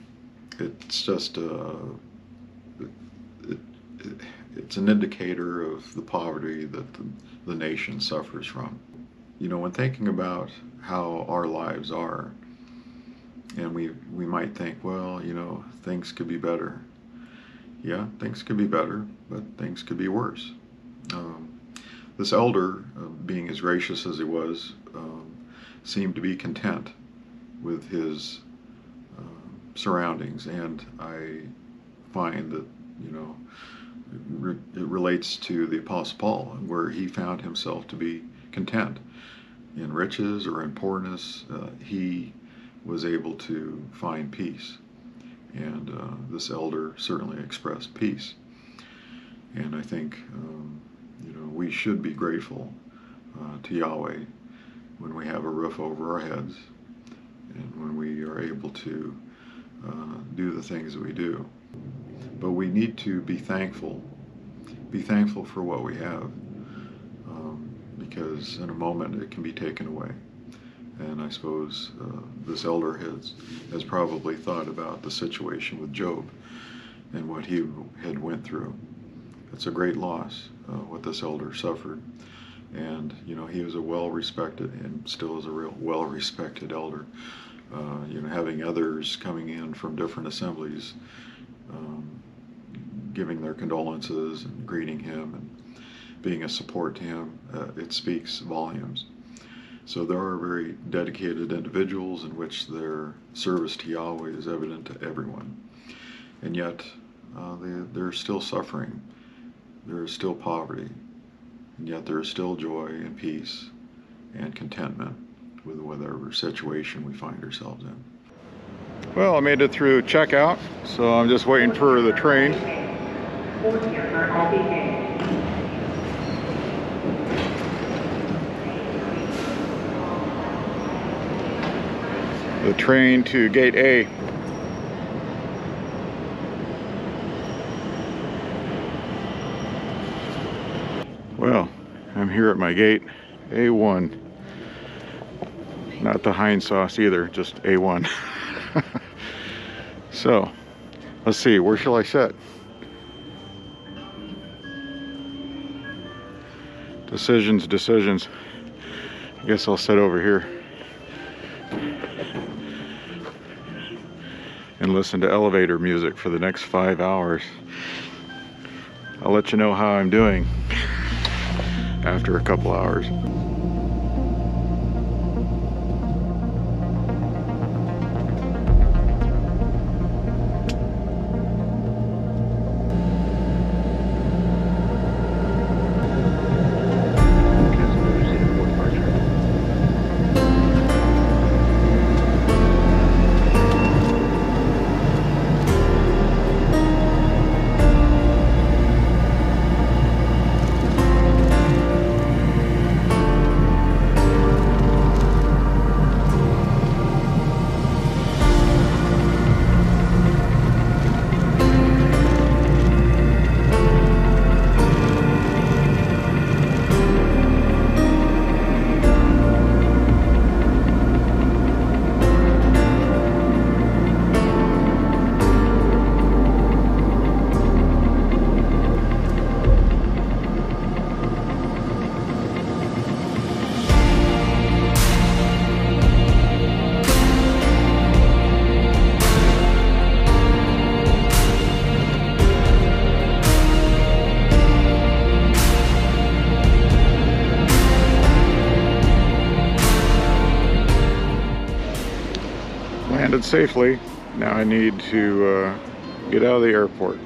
it's just it's an indicator of the poverty that the nation suffers from. You know, when thinking about how our lives are, and we might think, well, you know, things could be better. Yeah, things could be better, but things could be worse. This elder, being as gracious as he was, seemed to be content with his surroundings, and I find that, you know, it relates to the Apostle Paul, where he found himself to be content in riches or in poorness. He was able to find peace, and this elder certainly expressed peace. And I think you know, we should be grateful to Yahweh when we have a roof over our heads and when we are able to do the things that we do. But we need to be thankful for what we have, because in a moment it can be taken away. And I suppose this elder has probably thought about the situation with Job and what he had went through. It's a great loss, what this elder suffered. And, you know, he was a well-respected, and still is a real well-respected elder. You know, having others coming in from different assemblies, giving their condolences and greeting him and being a support to him, it speaks volumes. So there are very dedicated individuals in which their service to Yahweh is evident to everyone. And yet, they're still suffering. There is still poverty. And yet there is still joy and peace and contentment with whatever situation we find ourselves in. Well, I made it through checkout, so I'm just waiting for the train. The train to Gate A. Well, I'm here at my gate, A1. Not the Heinz sauce either, just A1. So, let's see, where shall I sit? Decisions. I guess I'll sit over here and listen to elevator music for the next 5 hours. I'll let you know how I'm doing after a couple hours. safely. Now I need to get out of the airport.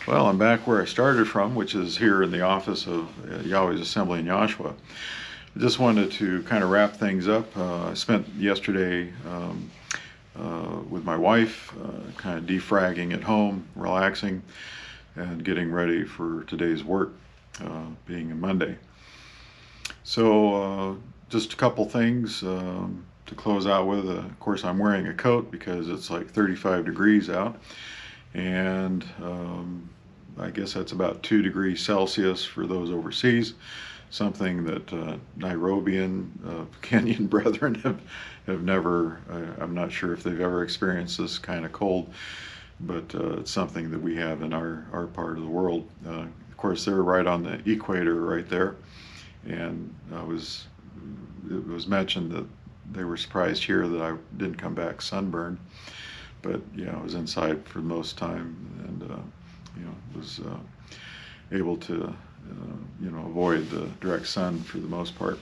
Well, I'm back where I started from, which is here in the office of Yahweh's Assembly in Joshua. I just wanted to kind of wrap things up. I spent yesterday with my wife, kind of defragging at home, relaxing, and getting ready for today's work, being a Monday. So just a couple things to close out with. Of course, I'm wearing a coat because it's like 35 degrees out, and I guess that's about 2 degrees Celsius for those overseas, something that Nairobian Kenyan brethren have never, I'm not sure if they've ever experienced this kind of cold, but it's something that we have in our part of the world. Of course, they're right on the equator right there, and it was mentioned that they were surprised here that I didn't come back sunburned, but yeah, I was inside for most time, and you know, was able to you know, avoid the direct sun for the most part.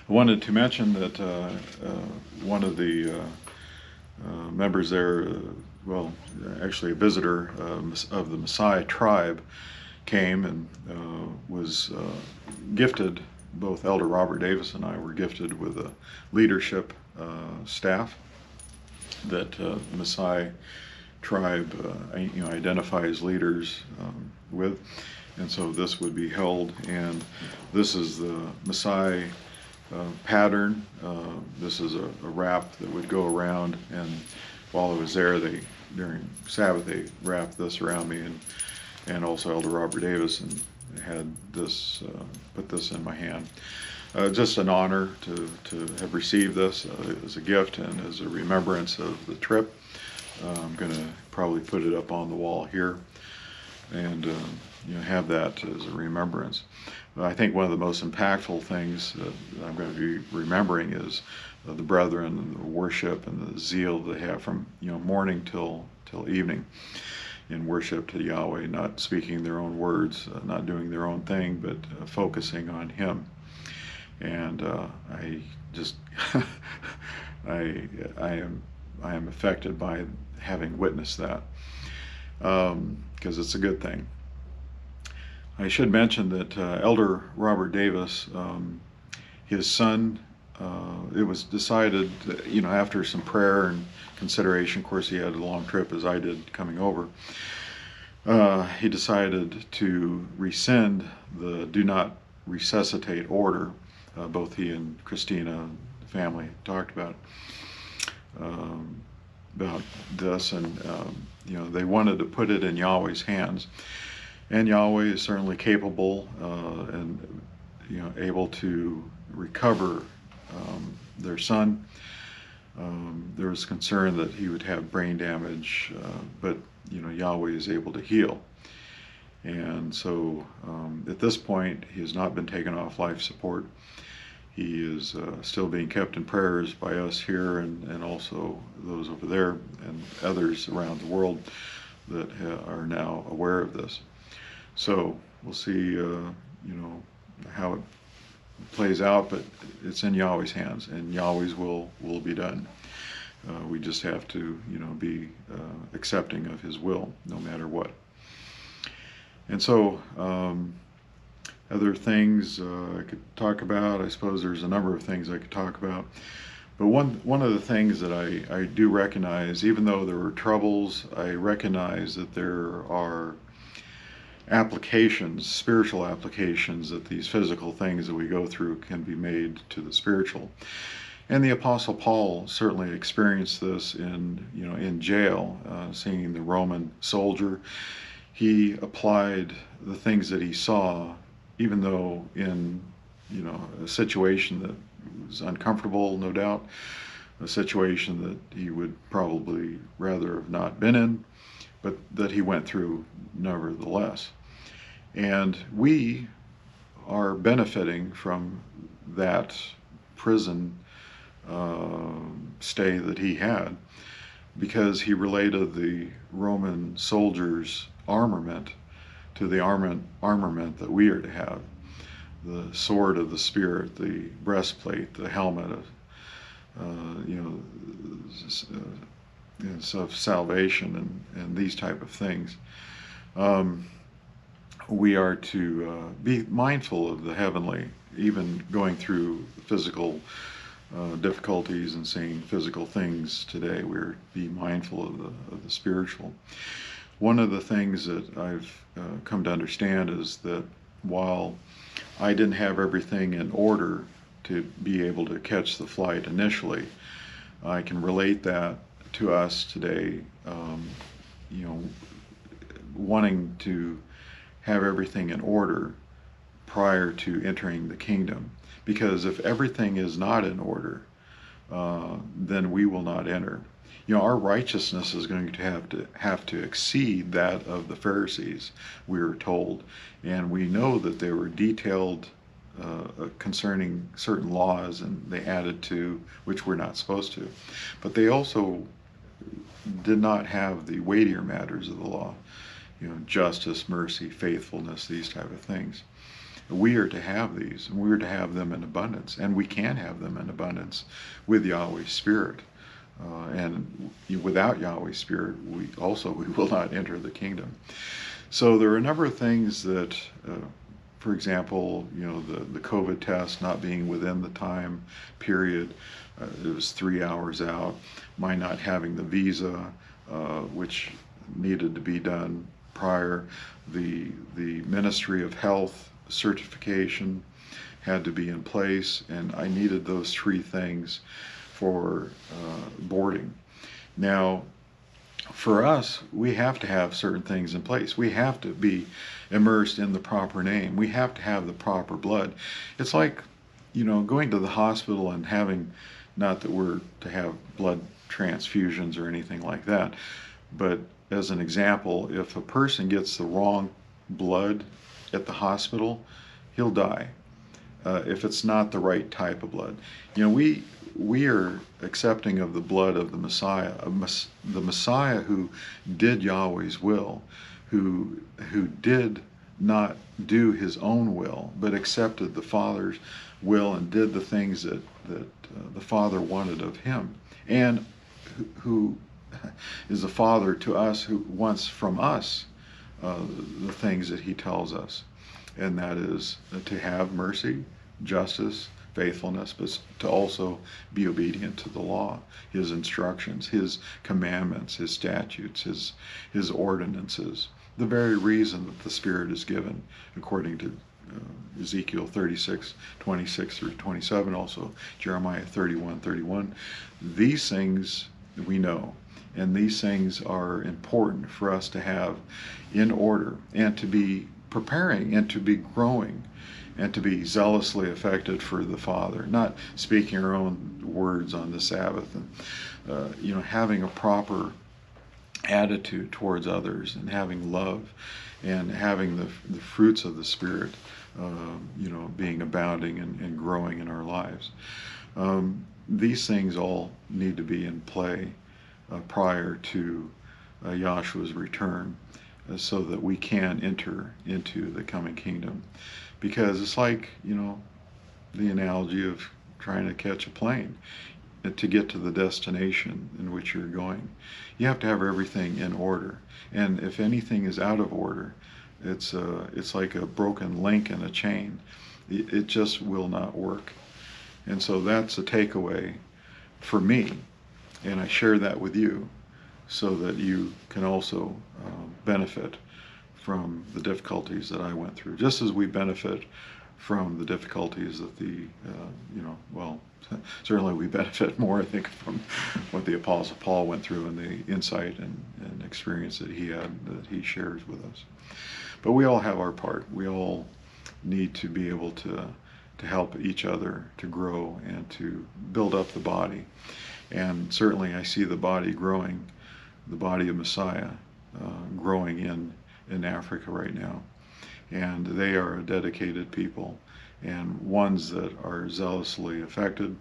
I wanted to mention that one of the members there, well, actually a visitor of the Maasai tribe, came and was gifted. Both Elder Robert Davis and I were gifted with a leadership staff that the Maasai tribe you know, identifies leaders with, and so this would be held, and this is the Maasai pattern. This is a wrap that would go around, and while I was there, during Sabbath they wrapped this around me, and also Elder Robert Davis, and had this put this in my hand. Just an honor to have received this as a gift and as a remembrance of the trip. I'm going to probably put it up on the wall here, and you know, have that as a remembrance. I think one of the most impactful things that I'm going to be remembering is the brethren and the worship and the zeal they have from, you know, morning till evening in worship to Yahweh, not speaking their own words, not doing their own thing, but focusing on Him. And I just I am affected by having witnessed that, because it's a good thing. I should mention that Elder Robert Davis, his son, it was decided that, you know, after some prayer and consideration, of course he had a long trip as I did coming over, he decided to rescind the do not resuscitate order. Both he and Christina, the family, talked about this, and you know, they wanted to put it in Yahweh's hands, and Yahweh is certainly capable and, you know, able to recover their son. There was concern that he would have brain damage, but you know, Yahweh is able to heal, and so at this point he has not been taken off life support. He is still being kept in prayers by us here, and also those over there and others around the world that are now aware of this. So we'll see, you know, how it plays out, but it's in Yahweh's hands, and Yahweh's will be done. We just have to, you know, be accepting of His will, no matter what. And so, other things I could talk about. I suppose there's a number of things I could talk about, but one of the things that I do recognize, even though there were troubles, I recognize that there are applications, spiritual applications, that these physical things that we go through can be made to the spiritual. And the Apostle Paul certainly experienced this in, you know, in jail, seeing the Roman soldier. He applied the things that he saw, even though in, you know, a situation that was uncomfortable, no doubt, a situation that he would probably rather have not been in, but that he went through nevertheless. And we are benefiting from that prison stay that he had, because he related the Roman soldiers' armament to the armament that we are to have. The sword of the Spirit, the breastplate, the helmet you know, of salvation and these type of things. We are to be mindful of the heavenly, even going through physical difficulties and seeing physical things today. We're to be mindful of the spiritual. One of the things that I've come to understand is that while I didn't have everything in order to be able to catch the flight initially, I can relate that to us today, you know, wanting to have everything in order prior to entering the kingdom. Because if everything is not in order, then we will not enter. You know, our righteousness is going to have to exceed that of the Pharisees, we were told. And we know that they were detailed concerning certain laws, and they added to, which we're not supposed to. But they also did not have the weightier matters of the law, you know, justice, mercy, faithfulness, these type of things. We are to have these, and we are to have them in abundance, and we can have them in abundance with Yahweh's Spirit. And without Yahweh's Spirit, we will not enter the kingdom. So there are a number of things that, for example, you know, the COVID test not being within the time period, it was 3 hours out. My not having the visa, which needed to be done prior. The Ministry of Health certification had to be in place, and I needed those 3 things for boarding. Now, for us, we have to have certain things in place. We have to be immersed in the proper name. We have to have the proper blood. It's like, you know, going to the hospital and having, not that we're to have blood transfusions or anything like that, but as an example, if a person gets the wrong blood at the hospital, he'll die if it's not the right type of blood. You know, we are accepting of the blood of the Messiah, the Messiah who did Yahweh's will, who did not do his own will, but accepted the Father's will and did the things that the Father wanted of him, and who is a Father to us, who wants from us the things that he tells us, and that is to have mercy, justice, faithfulness, but to also be obedient to the law, his instructions, his commandments, his statutes, his ordinances. The very reason that the Spirit is given, according to Ezekiel 36:26 through 27, also Jeremiah 31:31. These things we know, and these things are important for us to have in order, and to be preparing, and to be growing, and to be zealously affected for the Father, not speaking our own words on the Sabbath, and you know, having a proper attitude towards others, and having love, and having the fruits of the Spirit, you know, being abounding and growing in our lives. These things all need to be in play prior to Yahshua's return, so that we can enter into the coming kingdom. Because it's like, you know, the analogy of trying to catch a plane to get to the destination in which you're going. You have to have everything in order, and if anything is out of order, it's like a broken link in a chain. It just will not work. And so that's a takeaway for me, and I share that with you so that you can also benefit from the difficulties that I went through, just as we benefit from the difficulties that you know, well, certainly we benefit more, I think, from what the Apostle Paul went through and the insight and experience that he had, that he shares with us. But we all have our part. We all need to be able to help each other to grow and to build up the body. And certainly I see the body growing, the body of Messiah growing in Africa right now. And they are a dedicated people, and ones that are zealously affected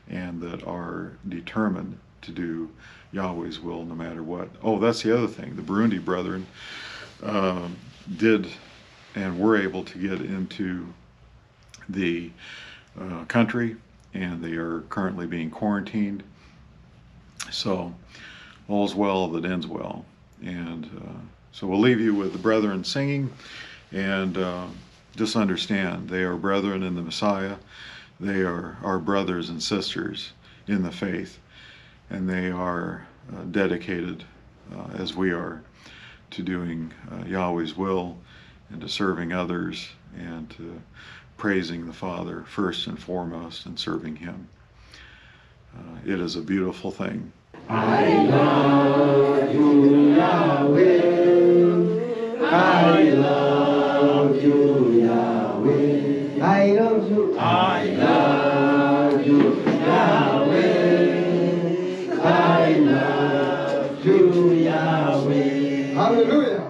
and that are determined to do Yahweh's will no matter what. Oh, that's the other thing. The Burundi brethren did and were able to get into the country, and they are currently being quarantined. So all's well that ends well. And so we'll leave you with the brethren singing, and just understand they are brethren in the Messiah. They are our brothers and sisters in the faith, and they are dedicated as we are to doing Yahweh's will and to serving others and to praising the Father first and foremost and serving Him. It is a beautiful thing. I love you, Yahweh. I love you, Yahweh. I love you. I love you, Yahweh. I love you, Yahweh. Hallelujah.